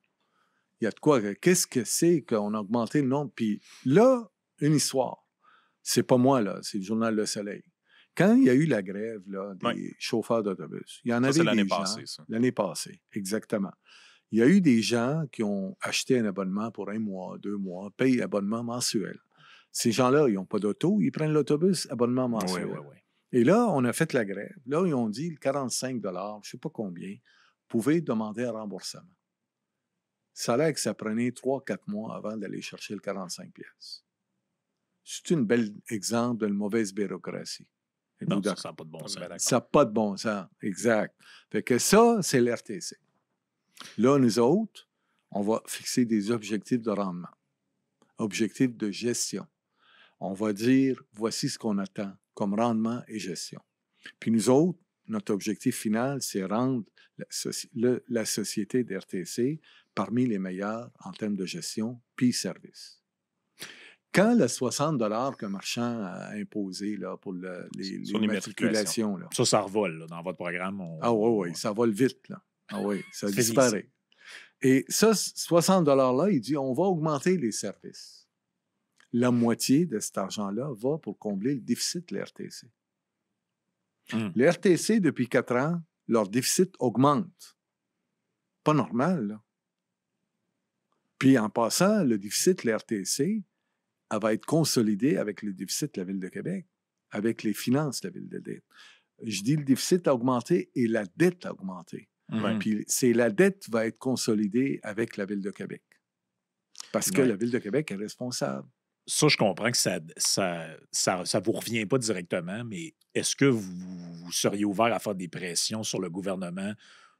Il y a de quoi. Qu'est-ce que c'est qu'on a augmenté le nombre? Puis là, une histoire. C'est pas moi, là. C'est le Journal Le Soleil. Quand il y a eu la grève là, des chauffeurs d'autobus, il y en avait des gens... L'année passée, exactement. Il y a eu des gens qui ont acheté un abonnement pour 1 mois, 2 mois, payent abonnement mensuel. Ces gens-là, ils n'ont pas d'auto, ils prennent l'autobus, abonnement mensuel. Oui. Et là, on a fait la grève. Là, ils ont dit 45 $, je ne sais pas combien, vous pouvez demander un remboursement. Ça a l'air que ça prenait 3-4 mois avant d'aller chercher le 45 $. C'est un bel exemple d'une mauvaise bureaucratie. Non, ça n'a pas de bon sens. Ça n'a pas de bon sens, exact. Fait que ça, c'est l'RTC. Là, nous autres, on va fixer des objectifs de rendement, objectifs de gestion. On va dire, voici ce qu'on attend comme rendement et gestion. Puis nous autres, notre objectif final, c'est rendre la société d'RTC parmi les meilleurs en termes de gestion puis service. Quand le 60 $ qu'un marchand a imposé là, pour les matriculations... Là, ça revole là, dans votre programme. Oui, ça vole vite. Là. Ah oui, ça disparaît. Et ça, 60 $ là, il dit on va augmenter les services. La moitié de cet argent-là va pour combler le déficit de l'RTC. L'RTC, depuis 4 ans, leur déficit augmente. Pas normal, là. Puis en passant, le déficit de l'RTC, elle va être consolidée avec le déficit de la Ville de Québec, avec les finances de la Ville de Québec. Je dis le déficit a augmenté et la dette a augmenté. Puis la dette va être consolidée avec la Ville de Québec. Parce que la Ville de Québec est responsable. Ça, je comprends que ça vous revient pas directement, mais est-ce que vous seriez ouvert à faire des pressions sur le gouvernement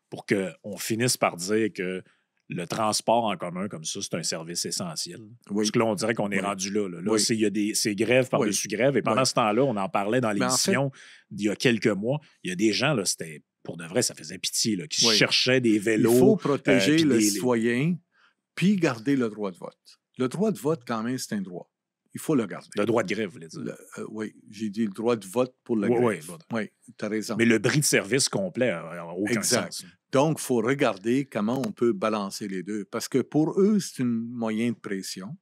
pour qu'on finisse par dire que le transport en commun comme ça, c'est un service essentiel. Oui. Parce que là, on dirait qu'on est Oui. rendu là. Là, Oui. il y a ces grèves par-dessus grèves. Et pendant Oui. ce temps-là, on en parlait dans Mais en l'émission il y a quelques mois. Il y a des gens, là, c'était pour de vrai, ça faisait pitié, là, qui Oui. cherchaient des vélos. Il faut protéger puis le citoyen, puis garder le droit de vote. Le droit de vote, quand même, c'est un droit. Il faut le garder. Le droit de grève, vous voulez dire. Oui, j'ai dit le droit de vote pour la Oui, grève. Oui, tu as raison. Mais le bris de service complet n'a aucun sens. Donc, il faut regarder comment on peut balancer les deux. Parce que pour eux, c'est un moyen de pression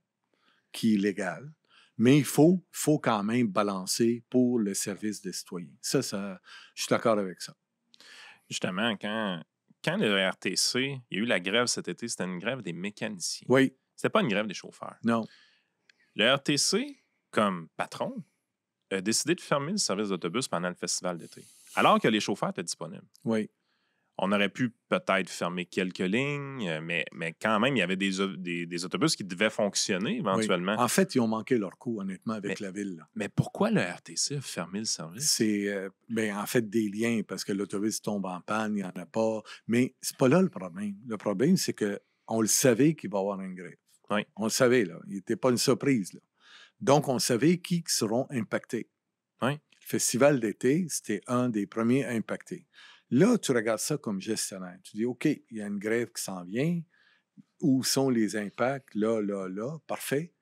qui est légal. Mais il faut quand même balancer pour le service des citoyens. Ça, je suis d'accord avec ça. Justement, quand le RTC, il y a eu la grève cet été, c'était une grève des mécaniciens. Oui. C'était pas une grève des chauffeurs. Non. Le RTC, comme patron, a décidé de fermer le service d'autobus pendant le festival d'été, alors que les chauffeurs étaient disponibles. Oui. On aurait pu peut-être fermer quelques lignes, mais quand même, il y avait des autobus qui devaient fonctionner éventuellement. Oui. En fait, ils ont manqué leur coup, honnêtement, avec la ville. Là. Mais pourquoi le RTC a fermé le service? C'est, en fait, des liens, parce que l'autobus tombe en panne, il n'y en a pas. Mais c'est pas là le problème. Le problème, c'est qu'on le savait qu'il va y avoir une grève. Oui. On le savait, là. Il n'était pas une surprise, là. Donc, on savait qui seront impactés. Oui. Le festival d'été, c'était un des premiers impactés. Là, tu regardes ça comme gestionnaire. Tu dis, OK, il y a une grève qui s'en vient. Où sont les impacts? Là. Parfait.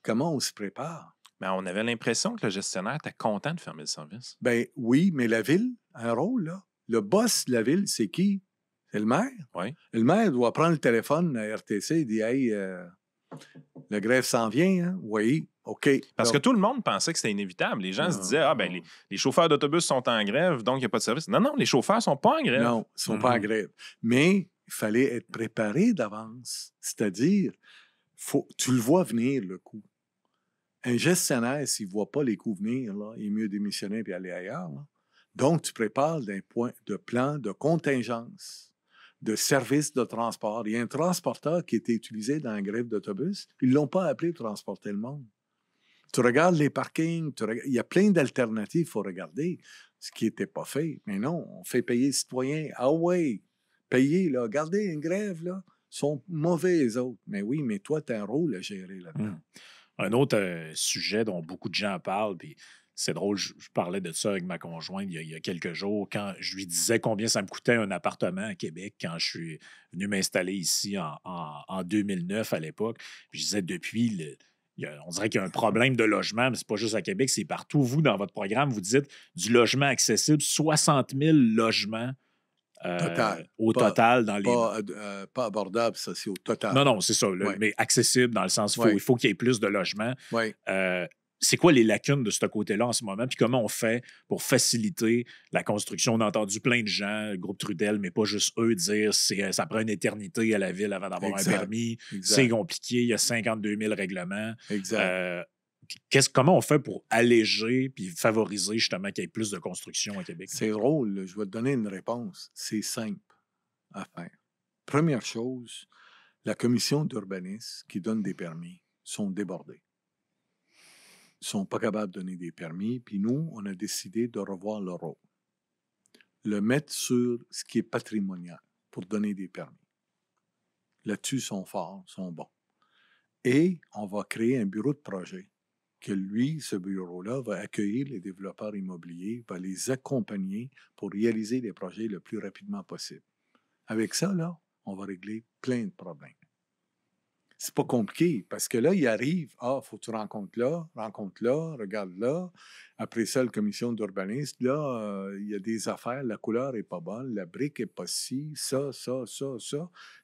Comment on se prépare? Mais on avait l'impression que le gestionnaire était content de fermer le service. Ben oui, mais la ville a un rôle, là. Le boss de la ville, c'est qui? C'est le maire. Oui. Le maire doit prendre le téléphone à RTC et dire, hey, la grève s'en vient, hein? Oui, OK. Parce que tout le monde pensait que c'était inévitable. Les gens se disaient, les chauffeurs d'autobus sont en grève, donc il n'y a pas de service. Non, les chauffeurs ne sont pas en grève. Non, ils ne sont pas en grève. Mais il fallait être préparé d'avance. C'est-à-dire, tu le vois venir, le coup. Un gestionnaire, s'il ne voit pas les coups venir, là, il est mieux démissionner et aller ailleurs. Là. Donc, tu prépares d'un point de plan de contingence, de service de transport. Il y a un transporteur qui était utilisé dans la grève d'autobus. Ils ne l'ont pas appelé pour transporter le monde. Tu regardes les parkings, il y a plein d'alternatives qu'il faut regarder, ce qui n'était pas fait. Mais non, on fait payer les citoyens. Ah ouais, payer, là, regardez une grève, là, sont mauvais les autres. Mais oui, mais toi, tu as un rôle à gérer là-dedans. Un autre sujet dont beaucoup de gens parlent, puis c'est drôle, je parlais de ça avec ma conjointe il y a quelques jours, quand je lui disais combien ça me coûtait un appartement à Québec quand je suis venu m'installer ici en 2009 à l'époque. Puis je disais, depuis, on dirait qu'il y a un problème de logement, mais c'est pas juste à Québec, c'est partout. Vous, dans votre programme, vous dites du logement accessible, 60 000 logements total dans les... Pas abordable, ça, c'est au total. Non, c'est ça. Mais accessible dans le sens il faut qu'il y ait plus de logements. Oui. C'est quoi les lacunes de ce côté-là en ce moment? Puis comment on fait pour faciliter la construction? On a entendu plein de gens, le groupe Trudel, mais pas juste eux, dire ça prend une éternité à la ville avant d'avoir un permis. C'est compliqué, il y a 52 000 règlements. Exact. Comment on fait pour alléger puis favoriser justement qu'il y ait plus de construction à Québec? C'est drôle, je vais te donner une réponse. C'est simple à faire. Première chose, la commission d'urbanisme qui donne des permis sont débordés. Ils ne sont pas capables de donner des permis, puis nous, on a décidé de revoir leur rôle. Le mettre sur ce qui est patrimonial pour donner des permis. Là-dessus, ils sont forts, ils sont bons. Et on va créer un bureau de projet que lui, ce bureau-là, va accueillir les développeurs immobiliers, va les accompagner pour réaliser les projets le plus rapidement possible. Avec ça, là, on va régler plein de problèmes. C'est pas compliqué, parce que là, il arrive, faut que tu rencontres là, regarde là. Après ça, la commission d'urbanisme, là, il y a des affaires, la couleur n'est pas bonne, la brique n'est pas ci, ça.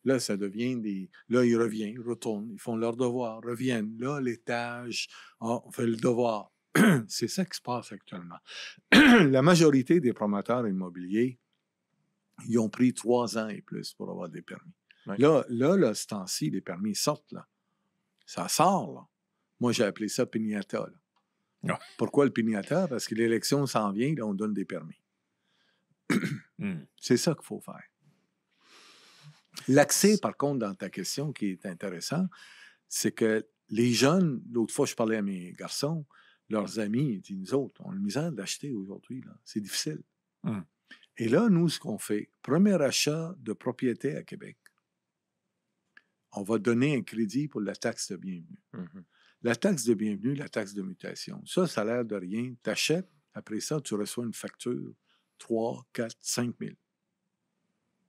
Là, ça devient des... Là, ils reviennent, ils retournent, ils font leur devoir, reviennent. Là, l'étage, on fait le devoir. C'est ça qui se passe actuellement. La majorité des promoteurs immobiliers, ils ont pris 3 ans et plus pour avoir des permis. Oui. Là, ce temps-ci, les permis sortent, là. Ça sort, là. Moi, j'ai appelé ça pignata, là. Oh. Pourquoi le pignata? Parce que l'élection s'en vient, là, on donne des permis. C'est ça qu'il faut faire. L'accès, par contre, dans ta question, qui est intéressant, c'est que les jeunes, l'autre fois, je parlais à mes garçons, leurs amis, ils disent, nous autres, on a le misère d'acheter aujourd'hui, là. C'est difficile. Et là, nous, ce qu'on fait, premier achat de propriété à Québec, on va donner un crédit pour la taxe de bienvenue. Mhm. La taxe de bienvenue, la taxe de mutation, ça a l'air de rien. Tu achètes, après ça, tu reçois une facture 3, 4, 5 000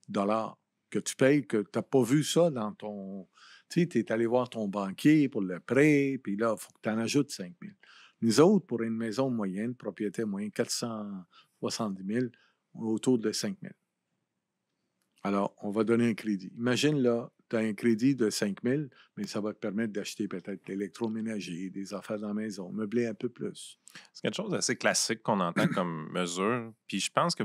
dollars que tu payes, que tu n'as pas vu ça dans ton... Tu sais, tu es allé voir ton banquier pour le prêt, puis là, il faut que tu en ajoutes 5 000. Nous autres, pour une maison moyenne, propriétaire moyen, 470 000, autour de 5 000. Alors, on va donner un crédit. Imagine, là, tu as un crédit de 5 000, mais ça va te permettre d'acheter peut-être l'électroménager, des affaires dans la maison, meubler un peu plus. C'est quelque chose d'assez classique qu'on entend comme mesure. Puis je pense que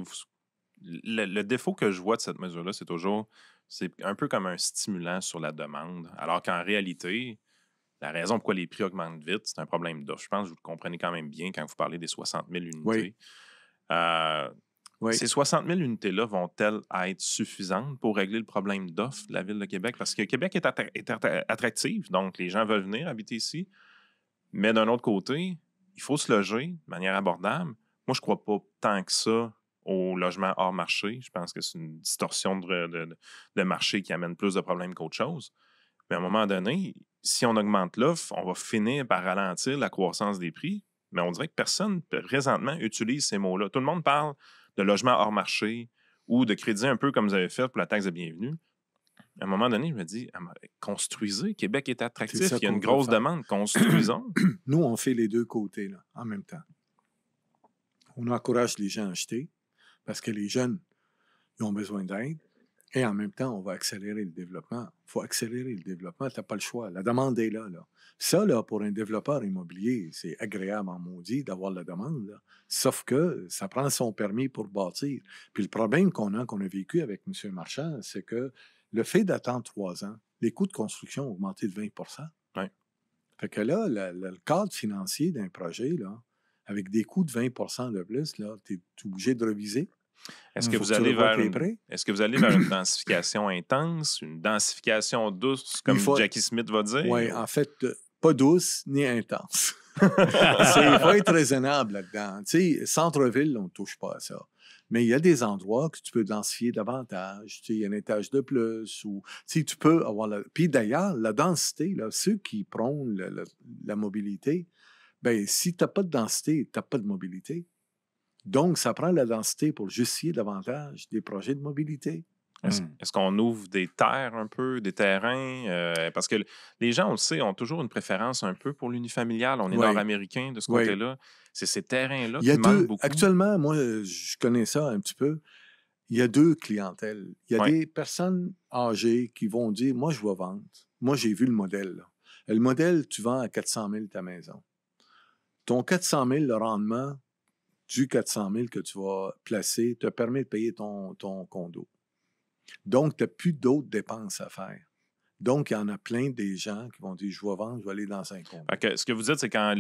le défaut que je vois de cette mesure-là, c'est toujours, c'est un peu comme un stimulant sur la demande. Alors qu'en réalité, la raison pourquoi les prix augmentent vite, c'est un problème d'offre. Je pense que vous le comprenez quand même bien quand vous parlez des 60 000 unités. Oui. Oui. Ces 60 000 unités-là vont-elles être suffisantes pour régler le problème d'offre de la Ville de Québec? Parce que Québec est attractive, donc les gens veulent venir habiter ici. Mais d'un autre côté, il faut se loger de manière abordable. Moi, je ne crois pas tant que ça au logement hors marché. Je pense que c'est une distorsion de marché qui amène plus de problèmes qu'autre chose. Mais à un moment donné, si on augmente l'offre, on va finir par ralentir la croissance des prix. Mais on dirait que personne, présentement, utilise ces mots-là. Tout le monde parle de logement hors marché ou de crédit un peu comme vous avez fait pour la taxe de bienvenue. À un moment donné, je me dis, construisez, Québec est attractif, il y a une grosse demande, construisons. Nous, on fait les deux côtés là, en même temps. On encourage les gens à acheter parce que les jeunes, ils ont besoin d'aide. Et en même temps, on va accélérer le développement. Il faut accélérer le développement, tu n'as pas le choix. La demande est là. Ça, là, pour un développeur immobilier, c'est agréable en maudit d'avoir la demande. Là. Sauf que ça prend son permis pour bâtir. Puis le problème qu'on a vécu avec M. Marchand, c'est que le fait d'attendre 3 ans, les coûts de construction ont augmenté de 20 Oui. Fait que là, le cadre financier d'un projet, là, avec des coûts de 20 de plus, tu es obligé de reviser. Est-ce que vous allez vers une densification intense, une densification douce, comme Jackie Smith va dire? Oui, en fait, pas douce ni intense. Il faut être raisonnable là-dedans. Tu sais, centre-ville, on ne touche pas à ça. Mais il y a des endroits que tu peux densifier davantage. Tu sais, il y a un étage de plus. Ou, tu sais, tu peux avoir... Puis d'ailleurs, la densité, là, ceux qui prônent la mobilité, bien, si tu n'as pas de densité, tu n'as pas de mobilité. Donc, ça prend la densité pour justifier davantage des projets de mobilité. Est-ce qu'on ouvre des terres un peu, des terrains? Parce que les gens, on le sait, ont toujours une préférence un peu pour l'unifamilial. On est nord-américain de ce côté-là. C'est ces terrains-là qui manquent beaucoup. Actuellement, moi, je connais ça un petit peu. Il y a 2 clientèles. Il y a des personnes âgées qui vont dire, moi, je vais vendre. Moi, j'ai vu le modèle. Là. Le modèle, tu vends à 400 000 ta maison. Ton 400 000, le rendement du 400 000 que tu vas placer te permet de payer ton condo. Donc, tu n'as plus d'autres dépenses à faire. Donc, il y en a plein des gens qui vont dire, je vais vendre, je vais aller dans un condo. Ce que vous dites, c'est qu'en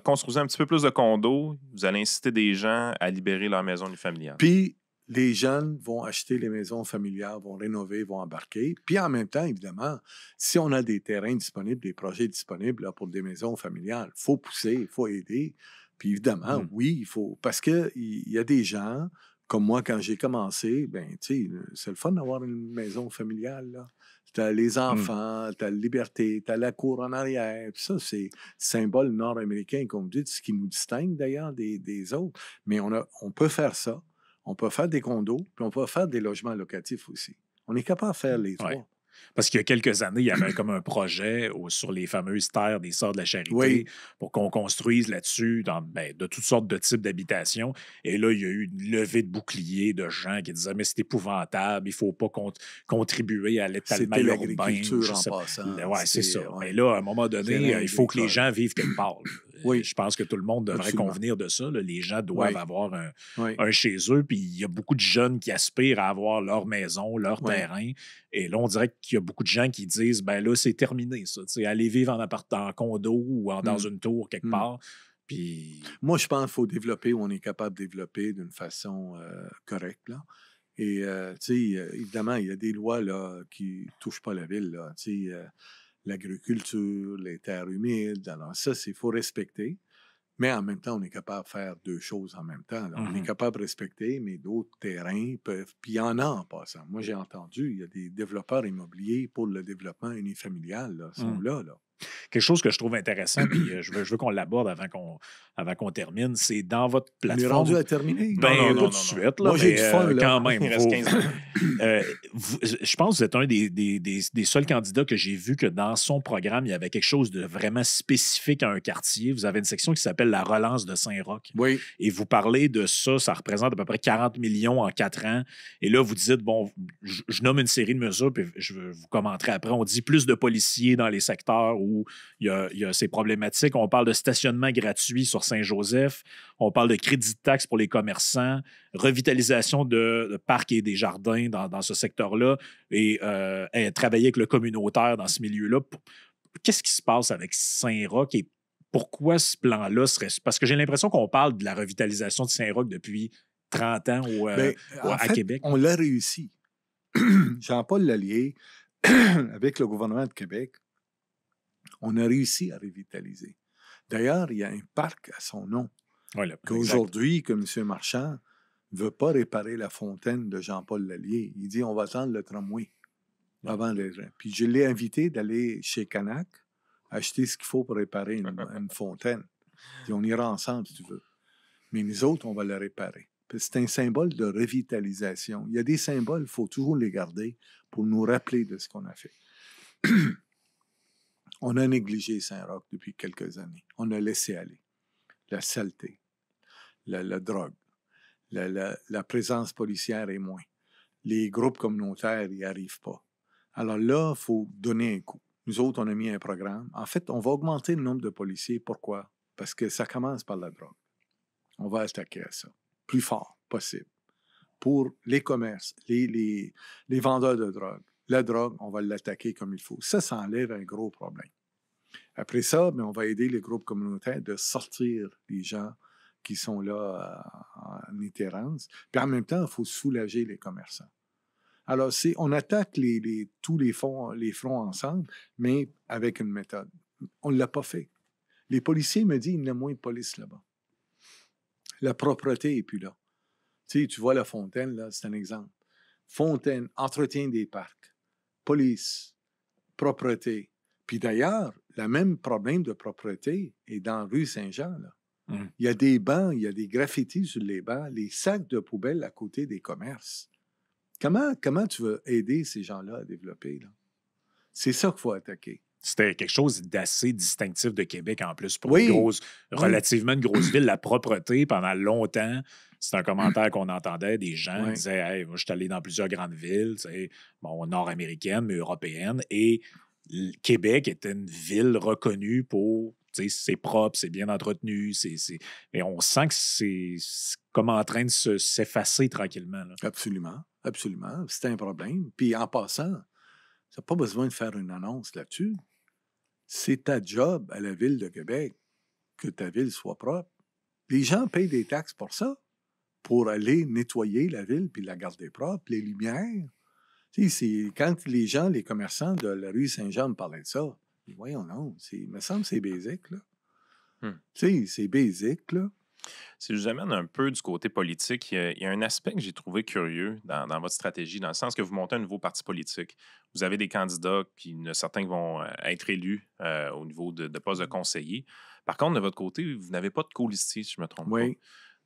construisant un petit peu plus de condos, vous allez inciter des gens à libérer leur maison familiale. Puis, les jeunes vont acheter les maisons familiales, vont rénover, vont embarquer. Puis, en même temps, évidemment, si on a des terrains disponibles, des projets disponibles là, pour des maisons familiales, il faut pousser, il faut aider. Puis, évidemment, oui, il faut... Parce qu'il y a des gens... Comme moi, quand j'ai commencé, ben, tu sais, c'est le fun d'avoir une maison familiale, là. T'as les enfants, t'as la liberté, t'as la cour en arrière. Puis ça, c'est symbole nord-américain, comme vous dites, ce qui nous distingue d'ailleurs des autres. Mais on peut faire ça. On peut faire des condos, puis on peut faire des logements locatifs aussi. On est capable de faire les 3. Ouais. Parce qu'il y a quelques années, il y avait comme un projet sur les fameuses terres des Sœurs de la Charité pour qu'on construise là-dessus de toutes sortes de types d'habitations. Et là, il y a eu une levée de boucliers de gens qui disaient « Mais c'est épouvantable, il ne faut pas contribuer à l'étalement urbain. » C'était l'agriculture en passant. Oui, c'est ça. Mais là, à un moment donné, il faut que les gens vivent quelque part. Oui. Je pense que tout le monde devrait convenir de ça. Là. Les gens doivent avoir un chez eux. Puis il y a beaucoup de jeunes qui aspirent à avoir leur maison, leur terrain. Et là, on dirait qu'il y a beaucoup de gens qui disent, ben là, c'est terminé, ça. T'sais, aller vivre en condo ou dans une tour quelque part. Puis... Moi, je pense qu'il faut développer où on est capable de développer d'une façon correcte. Là. Et, évidemment, il y a des lois là, qui ne touchent pas la ville. Là, l'agriculture, les terres humides. Alors, ça, il faut respecter. Mais en même temps, on est capable de faire deux choses en même temps. Là. On est capable de respecter, mais d'autres terrains peuvent... Puis il y en a en passant. Moi, j'ai entendu, il y a des développeurs immobiliers pour le développement unifamilial, là, sont là. Quelque chose que je trouve intéressant, puis je veux qu'on l'aborde avant qu'on termine, c'est dans votre On est plateforme. rendu à terminer. Ben, pas tout de suite, là, Moi, j'ai mais du fun, là. quand même. Il reste 15 minutes. Je pense que vous êtes un des seuls candidats que j'ai vu que dans son programme, il y avait quelque chose de vraiment spécifique à un quartier. Vous avez une section qui s'appelle la relance de Saint-Roch. Oui. Et vous parlez de ça, ça représente à peu près 40 millions en 4 ans. Et là, vous dites, bon, je nomme une série de mesures, puis vous commenterez après. On dit plus de policiers dans les secteurs où il y a ces problématiques. On parle de stationnement gratuit sur Saint-Joseph. On parle de crédit de taxe pour les commerçants, revitalisation de parcs et des jardins dans ce secteur-là et travailler avec le communautaire dans ce milieu-là. Qu'est-ce qui se passe avec Saint-Roch et pourquoi ce plan-là serait... Parce que j'ai l'impression qu'on parle de la revitalisation de Saint-Roch depuis 30 ans à Québec. On l'a réussi. Jean-Paul Lallier, avec le gouvernement de Québec, on a réussi à revitaliser. D'ailleurs, il y a un parc à son nom. Voilà, qu'aujourd'hui, que M. Marchand ne veut pas réparer la fontaine de Jean-Paul Lallier. Il dit on va attendre le tramway avant les... Puis je l'ai invité d'aller chez Canac acheter ce qu'il faut pour réparer une fontaine. Puis on ira ensemble si tu veux. Mais nous autres, on va la réparer. C'est un symbole de revitalisation. Il y a des symboles, il faut toujours les garder pour nous rappeler de ce qu'on a fait. On a négligé Saint-Roch depuis quelques années. On a laissé aller. La saleté, la drogue, la présence policière est moins. Les groupes communautaires n'y arrivent pas. Alors là, il faut donner un coup. Nous autres, on a mis un programme. En fait, on va augmenter le nombre de policiers. Pourquoi? Parce que ça commence par la drogue. On va attaquer à ça. Plus fort possible. Pour les commerces, les vendeurs de drogue. La drogue, on va l'attaquer comme il faut. Ça enlève un gros problème. Après ça, on va aider les groupes communautaires de sortir les gens qui sont là en itinérance. Puis en même temps, il faut soulager les commerçants. Alors, on attaque tous les fronts ensemble, mais avec une méthode. On ne l'a pas fait. Les policiers me disent qu'il y a moins de police là-bas. La propreté n'est plus là. Tu sais, tu vois la fontaine, là, c'est un exemple. Fontaine, entretien des parcs, police, propreté. Puis d'ailleurs, le même problème de propreté est dans rue Saint-Jean. Là. Il y a des bancs, il y a des graffitis sur les bancs, les sacs de poubelle à côté des commerces. Comment tu veux aider ces gens-là à développer? Là? C'est ça qu'il faut attaquer. C'était quelque chose d'assez distinctif de Québec en plus pour relativement une grosse ville. La propreté, pendant longtemps, c'est un commentaire qu'on entendait des gens qui disaient hey, moi, je suis allé dans plusieurs grandes villes, nord-américaines, mais européennes, et Québec était une ville reconnue pour c'est propre, c'est bien entretenu, mais on sent que c'est comme en train de s'effacer tranquillement. Là. Absolument, absolument. C'est un problème. Puis en passant, tu n'as pas besoin de faire une annonce là-dessus. C'est ta job à la Ville de Québec que ta ville soit propre. Les gens payent des taxes pour ça, pour aller nettoyer la ville puis la garder propre, les lumières. Tu sais, quand les gens, les commerçants de la rue Saint-Jean me parlaient de ça, voyons non, il me semble que c'est basique, là. Tu sais, c'est basique, là. Si je vous amène un peu du côté politique, il y a un aspect que j'ai trouvé curieux dans votre stratégie, dans le sens que vous montez un nouveau parti politique. Vous avez des candidats, puis il y en a certains qui vont être élus au niveau de postes de conseiller. Par contre, de votre côté, vous n'avez pas de colistier, si je ne me trompe pas.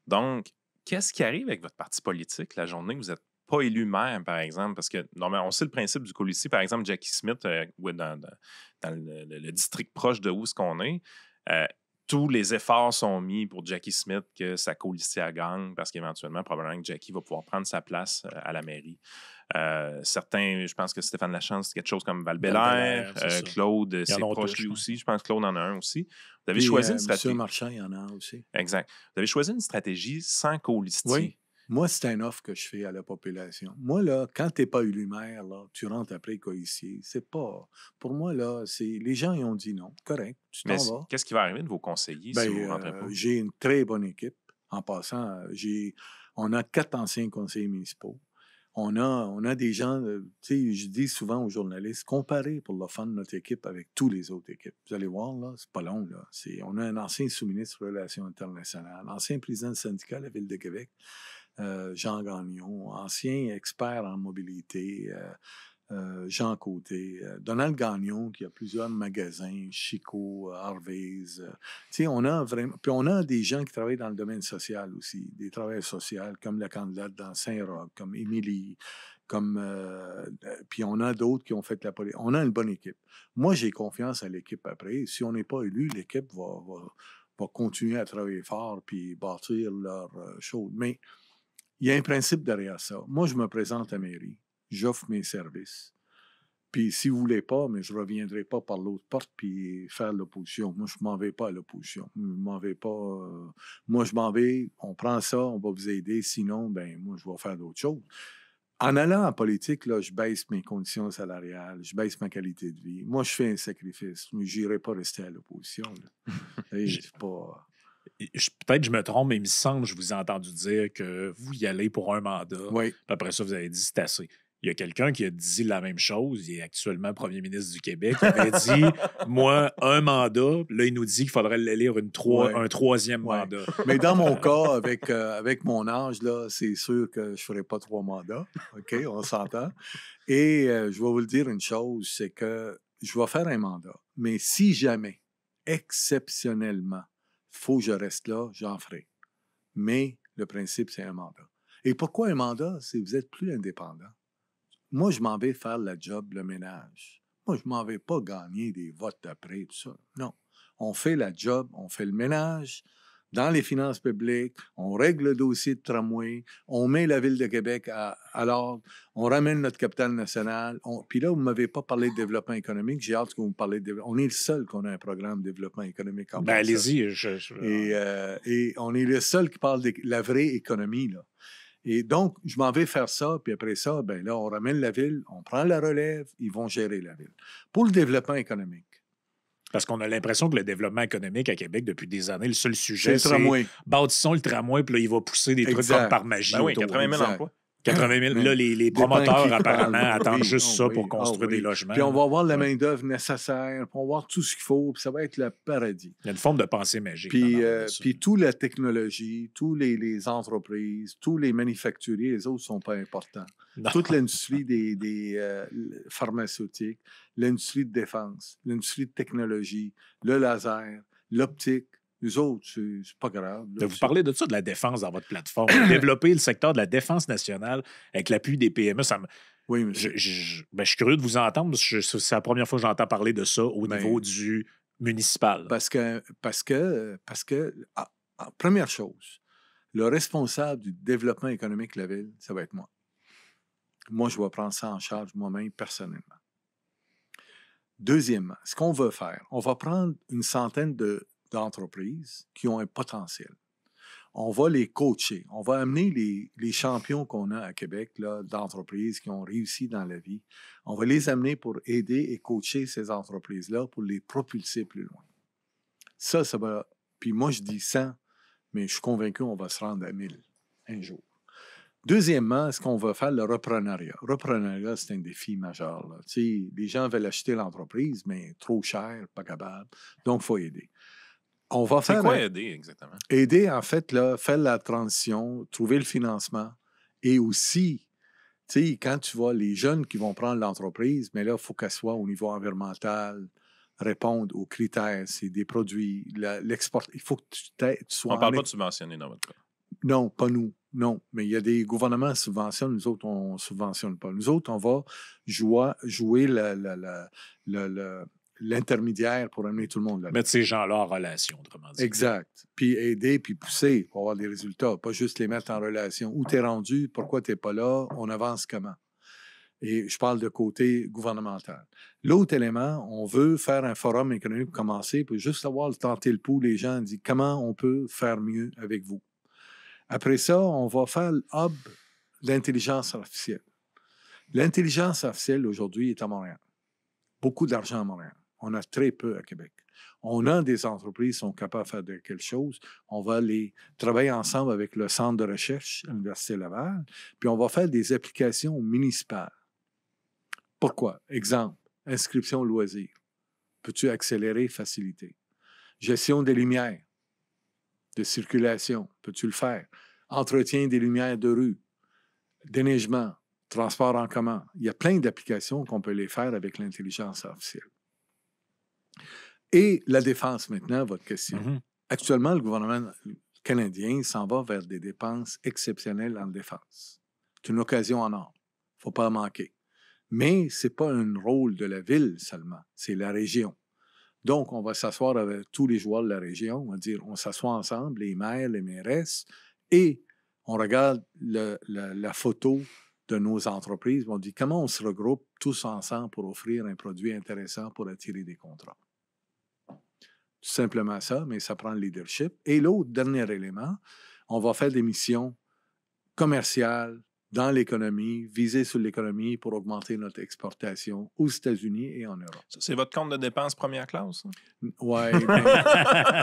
Donc, qu'est-ce qui arrive avec votre parti politique la journée que vous n'êtes pas élu maire, par exemple? Parce que normalement, on sait le principe du colistier. Par exemple, Jackie Smith, dans le district proche de où est-ce qu'on est, tous les efforts sont mis pour Jackie Smith que sa colistière gagne parce qu'éventuellement, probablement que Jackie va pouvoir prendre sa place à la mairie. Certains, je pense que Stéphane Lachance, c'est quelque chose comme Val-Bélair, Claude, c'est proche lui aussi. Je pense que Claude en a un aussi. Vous avez choisi une stratégie. M. Marchand, il y en a un aussi. Exact. Vous avez choisi une stratégie sans colistier. Oui. Moi, c'est un offre que je fais à la population. Moi, là, quand tu n'es pas élu maire, là, tu rentres après colistier. C'est pas... Pour moi, là, les gens, ils ont dit non. Correct, tu t'en vas. Qu'est-ce qui va arriver de vos conseillers si vous rentrez pas? J'ai une très bonne équipe. En passant, on a 4 anciens conseillers municipaux. On a des gens, tu sais, je dis souvent aux journalistes, comparez pour le fun notre équipe avec toutes les autres équipes. Vous allez voir, là, c'est pas long, là. On a un ancien sous-ministre des Relations internationales, ancien président du syndicat de la Ville de Québec, Jean Gagnon, ancien expert en mobilité, Jean Côté, Donald Gagnon, qui a plusieurs magasins, Chico, Harvey's. Tu sais, on a vraiment. Puis on a des gens qui travaillent dans le domaine social aussi, des travailleurs sociaux, comme la candidate dans Saint-Roch, comme Émilie, comme. Puis on a d'autres qui ont fait la politique. On a une bonne équipe. Moi, j'ai confiance à l'équipe après. Si on n'est pas élu, l'équipe va continuer à travailler fort puis bâtir leur chose. Mais il y a un principe derrière ça. Moi, je me présente à la mairie. J'offre mes services. Puis si vous ne voulez pas, mais je ne reviendrai pas par l'autre porte puis faire l'opposition. Moi, je ne m'en vais pas à l'opposition. Je m'en vais pas. Moi, je m'en vais, on prend ça, on va vous aider. Sinon, ben moi, je vais faire d'autres choses. En allant en politique, là, je baisse mes conditions salariales, je baisse ma qualité de vie. Moi, je fais un sacrifice, mais je n'irai pas rester à l'opposition. C'est pas... Peut-être que je me trompe, mais il me semble que je vous ai entendu dire que vous y allez pour un mandat. Oui. Puis après ça, vous avez dit c'est assez. Il y a quelqu'un qui a dit la même chose. Il est actuellement premier ministre du Québec. Il avait dit moi, un mandat. Là, il nous dit qu'il faudrait l'élire un troisième mandat. Mais dans mon cas, avec mon âge, là, c'est sûr que je ne ferai pas 3 mandats. OK, on s'entend. Et je vais vous le dire une chose, c'est que je vais faire un mandat. Mais si jamais, exceptionnellement, il faut que je reste là, j'en ferai. Mais le principe, c'est un mandat. Et pourquoi un mandat? C'est que vous êtes plus indépendant. Moi, je m'en vais faire la job, le ménage. Moi, je m'en vais pas gagner des votes après, tout ça. Non. On fait la job, on fait le ménage dans les finances publiques, on règle le dossier de tramway, on met la Ville de Québec à l'ordre, on ramène notre capitale nationale. Puis là, vous ne m'avez pas parlé de développement économique. J'ai hâte que vous me parlez de développement. On est le seul qu'on a un programme de développement économique en place. Allez-y. Et on est le seul qui parle de la vraie économie, là. Et donc, je m'en vais faire ça, puis après ça, ben là, on ramène la ville, on prend la relève, ils vont gérer la ville. Pour le développement économique. Parce qu'on a l'impression que le développement économique à Québec, depuis des années, le seul sujet, c'est le tramway. Bâtissons le tramway, puis là, il va pousser des trucs comme par magie. Ben oui, 80 000 emplois. 80 000. Là, les promoteurs, apparemment, attendent juste ça pour construire des logements. Puis on va avoir la main-d'œuvre nécessaire, puis on va avoir tout ce qu'il faut, puis ça va être le paradis. Il y a une forme de pensée magique. Puis toute la technologie, tous les entreprises, tous les manufacturiers, les autres ne sont pas importants. Non. Toute l'industrie des pharmaceutiques, l'industrie de défense, l'industrie de technologie, le laser, l'optique, les autres, c'est pas grave. Là, vous parlez de ça, de la défense dans votre plateforme. Développer le secteur de la défense nationale avec l'appui des PME, ça me... Oui, monsieur. Je suis curieux de vous entendre, parce que c'est la première fois que j'entends parler de ça au niveau du municipal. Parce que première chose, le responsable du développement économique de la ville, ça va être moi. Moi, je vais prendre ça en charge moi-même personnellement. Deuxièmement, ce qu'on veut faire, on va prendre une centaine d'entreprises qui ont un potentiel. On va les coacher. On va amener les champions qu'on a à Québec, là, d'entreprises qui ont réussi dans la vie. On va les amener pour aider et coacher ces entreprises-là pour les propulser plus loin. Ça va... Puis moi, je dis 100, mais je suis convaincu qu'on va se rendre à 1000 un jour. Deuxièmement, ce qu'on va faire, le repreneuriat. Le repreneuriat, c'est un défi majeur. Là. Les gens veulent acheter l'entreprise, mais trop cher, pas capable. Donc, il faut aider. On va faire. C'est quoi aider exactement? Aider, en fait, là, faire la transition, trouver le financement et aussi, quand tu vois les jeunes qui vont prendre l'entreprise, mais là, il faut qu'elle soit au niveau environnemental, répondre aux critères, c'est des produits, l'export. Il faut que tu sois. On ne parle pas de subventionner dans votre cas. Non, pas nous. Non, mais il y a des gouvernements qui subventionnent, nous autres, on ne subventionne pas. Nous autres, on va jouer l'intermédiaire pour amener tout le monde là-dedans. Mettre ces gens-là en relation, autrement dit. Exact. Puis aider, puis pousser pour avoir des résultats. Pas juste les mettre en relation. Où tu es rendu, pourquoi tu n'es pas là, on avance comment. Et je parle de côté gouvernemental. L'autre élément, on veut faire un forum économique pour commencer, puis juste avoir le tenter le pouls, les gens disent comment on peut faire mieux avec vous. Après ça, on va faire le hub d'intelligence artificielle. L'intelligence artificielle, aujourd'hui, est à Montréal. Beaucoup d'argent à Montréal. On a très peu à Québec. On a des entreprises qui sont capables de faire quelque chose. On va les travailler ensemble avec le centre de recherche à l'Université Laval, puis on va faire des applications municipales. Pourquoi? Exemple, inscription loisirs. Peux-tu accélérer, faciliter? Gestion des lumières, de circulation. Peux-tu le faire? Entretien des lumières de rue, déneigement, transport en commun. Il y a plein d'applications qu'on peut les faire avec l'intelligence artificielle. Et la défense, maintenant, votre question. Mhm. Actuellement, le gouvernement canadien s'en va vers des dépenses exceptionnelles en défense. C'est une occasion en or. Il ne faut pas en manquer. Mais ce n'est pas un rôle de la ville seulement, c'est la région. Donc, on va s'asseoir avec tous les joueurs de la région, on va dire, on s'assoit ensemble, les maires, les mairesses, et on regarde la photo de nos entreprises, on dit comment on se regroupe tous ensemble pour offrir un produit intéressant pour attirer des contrats. Tout simplement ça, mais ça prend le leadership. Et l'autre, dernier élément, on va faire des missions commerciales dans l'économie, visées sur l'économie pour augmenter notre exportation aux États-Unis et en Europe. Ça, c'est votre compte de dépenses première classe? Oui.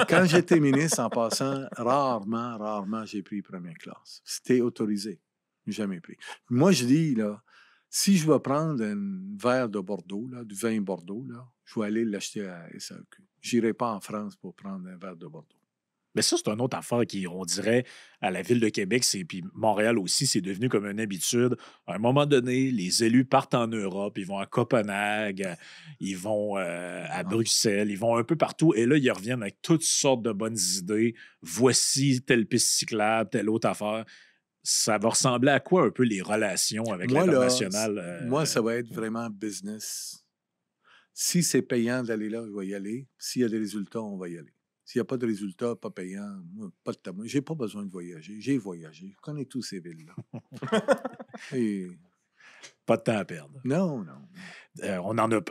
Quand j'étais ministre, en passant, rarement, j'ai pris première classe. C'était autorisé. Jamais pris. Moi, je dis, là, si je vais prendre un verre de Bordeaux, là, du vin Bordeaux, là, je vais aller l'acheter à SAQ. Je n'irai pas en France pour prendre un verre de Bordeaux. Mais ça, c'est une autre affaire qui, on dirait, à la Ville de Québec, puis Montréal aussi, c'est devenu comme une habitude. À un moment donné, les élus partent en Europe, ils vont à Copenhague, ils vont à Bruxelles, ils vont un peu partout. Et là, ils reviennent avec toutes sortes de bonnes idées. Voici telle piste cyclable, telle autre affaire. Ça va ressembler à quoi un peu les relations avec l'international? Moi, ça va être vraiment business. Si c'est payant d'aller là, je vais y aller. S'il y a des résultats, on va y aller. S'il n'y a pas de résultats, pas payants, pas de tabou. J'ai pas besoin de voyager. J'ai voyagé. Je connais tous ces villes-là. Et... Pas de temps à perdre. Non.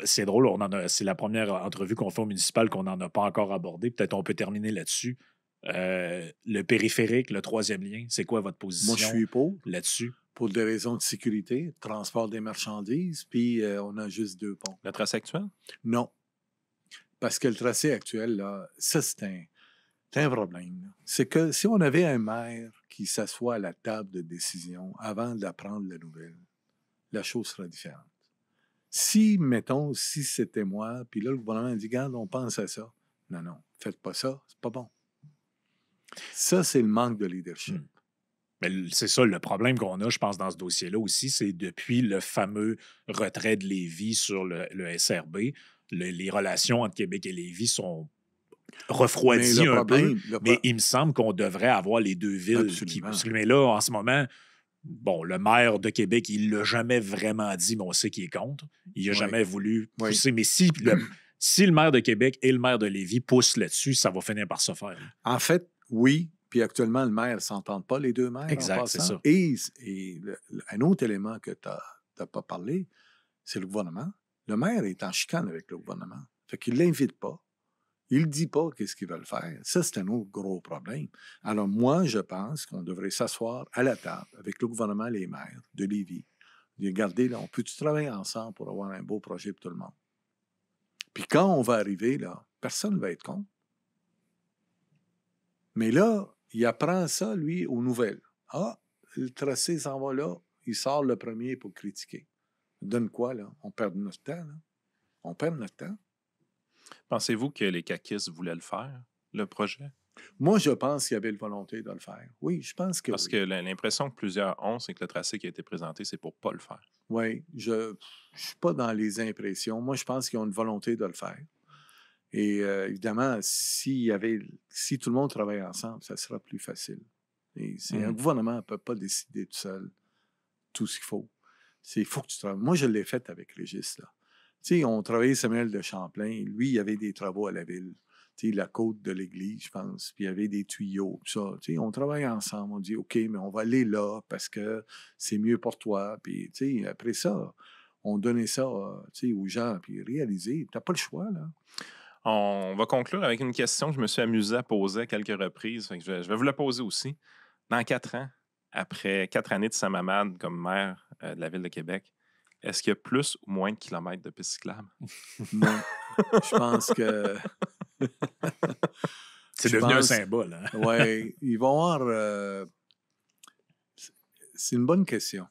C'est drôle, c'est la première entrevue qu'on fait au municipal qu'on n'en a pas encore abordé. Peut-être on peut terminer là-dessus. Le périphérique, le troisième lien, c'est quoi votre position? Moi, je suis pour. Là-dessus. Pour des raisons de sécurité, transport des marchandises, puis on a juste 2 ponts. Le tracé actuel? Non. Parce que le tracé actuel, là, ça, c'est un problème. C'est que si on avait un maire qui s'assoit à la table de décision avant d'apprendre la nouvelle, la chose sera différente. Si, mettons, si c'était moi, puis là, le gouvernement dit, regarde, on pense à ça. Non, faites pas ça, c'est pas bon. Ça, c'est le manque de leadership. Mais c'est ça, le problème qu'on a, je pense, dans ce dossier-là aussi, c'est depuis le fameux retrait de Lévis sur le SRB, les relations entre Québec et Lévis sont refroidies un peu. Mais il me semble qu'on devrait avoir les deux villes. Mais là, en ce moment, bon, le maire de Québec, il ne l'a jamais vraiment dit, mais on sait qu'il est contre. Il n'a jamais voulu pousser. Mais si le maire de Québec et le maire de Lévis poussent là-dessus, ça va finir par se faire. En fait, oui. Puis actuellement, le maire ne s'entend pas, les deux maires. Exact, c'est ça. Et un autre élément que tu n'as pas parlé, c'est le gouvernement. Le maire est en chicane avec le gouvernement. Fait qu'il ne l'invite pas. Il ne dit pas qu'est-ce qu'ils veulent faire. Ça, c'est un autre gros problème. Alors, moi, je pense qu'on devrait s'asseoir à la table avec le gouvernement et les maires de Lévis. Regardez, là, on peut-tu travailler ensemble pour avoir un beau projet pour tout le monde? Puis quand on va arriver, là, personne ne va être contre. Mais là, il apprend ça, lui, aux nouvelles. Ah, le tracé s'en va là. Il sort le premier pour critiquer. Donne quoi, là? On perd notre temps, là. On perd notre temps. Pensez-vous que les caquistes voulaient le faire, le projet? Moi, je pense qu'il y avait la volonté de le faire. Oui, je pense que Parce que l'impression que plusieurs ont, c'est que le tracé qui a été présenté, c'est pour ne pas le faire. Oui, je ne suis pas dans les impressions. Moi, je pense qu'ils ont une volonté de le faire. Et évidemment, si tout le monde travaille ensemble, ça sera plus facile. Et un gouvernement ne peut pas décider tout seul tout ce qu'il faut. Il faut que tu travailles. Moi, je l'ai fait avec Régis, là. Tu sais, on travaillait Samuel de Champlain. Lui, il y avait des travaux à la ville. Tu sais, la côte de l'église, je pense. Puis il y avait des tuyaux, tout ça. Tu sais, on travaille ensemble. On dit, OK, mais on va aller là parce que c'est mieux pour toi. Puis, tu sais, après ça, on donnait ça, tu sais, aux gens. Puis réaliser, tu n'as pas le choix, là. On va conclure avec une question que je me suis amusé à poser à quelques reprises. Je vais vous la poser aussi. Dans 4 ans, après 4 années de Sam Hamad comme maire de la Ville de Québec, Est-ce qu'il y a plus ou moins de kilomètres de pistes cyclables? Moi, je pense que... C'est je devenu un pense- symbole. Hein? Oui, il va y avoir... c'est une bonne question.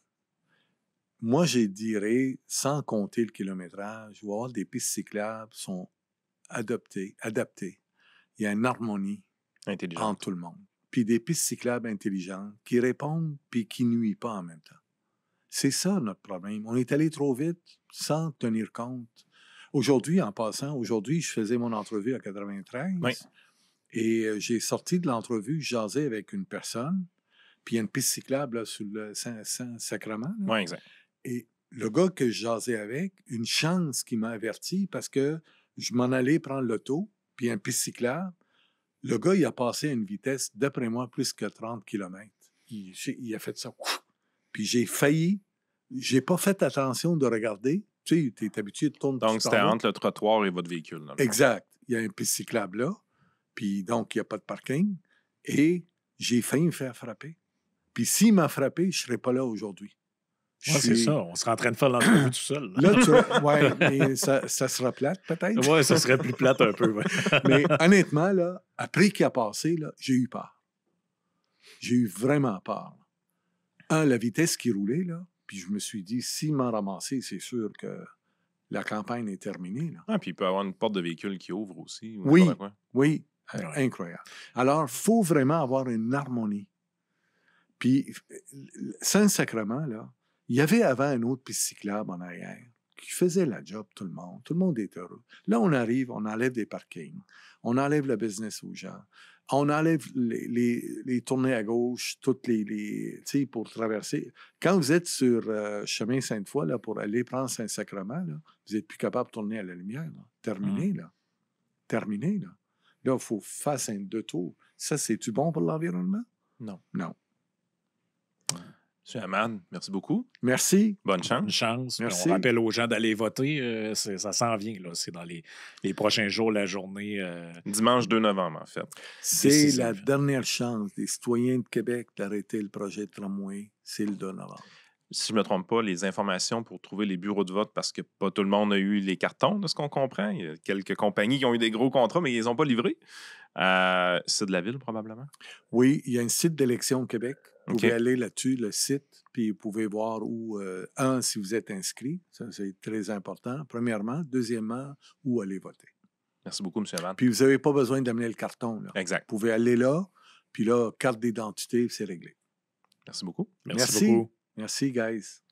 Moi, je dirais, sans compter le kilométrage, il va y avoir des pistes cyclables qui sont adaptées. Il y a une harmonie Intelligent. entre tout le monde. Puis des pistes cyclables intelligentes qui répondent puis qui nuisent pas en même temps. C'est ça notre problème. On est allé trop vite sans tenir compte. Aujourd'hui, en passant, je faisais mon entrevue à 93 Oui. et j'ai sorti de l'entrevue, je jasais avec une personne, puis il y a une piste cyclable là, sur le Saint-Sacrement. là. Oui, exact. Et le gars que je jasais avec, une chance qu'il m'a averti parce que je m'en allais prendre l'auto, puis un piste cyclable. Le gars, il a passé à une vitesse, d'après moi, plus que 30 km. Il a fait ça. Puis j'ai failli. J'ai pas fait attention de regarder. Tu sais, tu es habitué de tourner. Donc, c'était entre le trottoir et votre véhicule. Là, Exact. Il y a un piste cyclable là. Puis donc, il n'y a pas de parking. Et j'ai failli me faire frapper. Puis s'il m'a frappé, je ne serais pas là aujourd'hui. Ouais, c'est ça. On serait en train de faire l'entrevue tout seul. Là, ouais, mais ça sera plate, peut-être. Oui, ça serait plus plate un peu. Ouais. Mais honnêtement, là, après qu'il a passé, là, j'ai eu peur. J'ai eu vraiment peur. La vitesse qui roulait, là, puis je me suis dit, s'il m'a ramassé, c'est sûr que la campagne est terminée. Là. Ah, puis il peut y avoir une porte de véhicule qui ouvre aussi. Ou Oui. n'importe quoi. Oui, Ouais. incroyable. Alors, il faut vraiment avoir une harmonie. Puis, Saint-Sacrement, là, il y avait avant un autre piste cyclable en arrière qui faisait la job, tout le monde. Tout le monde est heureux. Là, on arrive, on enlève des parkings, on enlève le business aux gens, on enlève les tournées à gauche, toutes tu sais, pour traverser. Quand vous êtes sur chemin Sainte-Foy, là, pour aller prendre Saint-Sacrement, là, vous n'êtes plus capable de tourner à la lumière. Là. Terminé, là. Terminé, là. Là, il faut faire un deux tours. Ça, c'est-tu bon pour l'environnement? Non. Non. M. Hamad, merci beaucoup. Merci. Bonne Une chance. chance. Puis Merci. on rappelle aux gens d'aller voter. Ça s'en vient. Là. C'est dans les prochains jours, la journée. Dimanche 2 novembre, en fait. C'est décisif. la dernière chance des citoyens de Québec d'arrêter le projet de tramway. C'est le 2 novembre. Si je ne me trompe pas, les informations pour trouver les bureaux de vote, parce que pas tout le monde a eu les cartons, de ce qu'on comprend. Il y a quelques compagnies qui ont eu des gros contrats, mais ils les ont pas livrés. C'est de la ville, probablement. Oui, il y a un site d'élection au Québec. Vous OK. pouvez aller là-dessus, le site, puis vous pouvez voir où, si vous êtes inscrit. Ça, c'est très important. Premièrement. Deuxièmement, où aller voter. Merci beaucoup, M. Hamad. Puis vous n'avez pas besoin d'amener le carton. Là. Exact. Vous pouvez aller là, puis là, carte d'identité, c'est réglé. Merci beaucoup. Merci beaucoup. Merci, guys.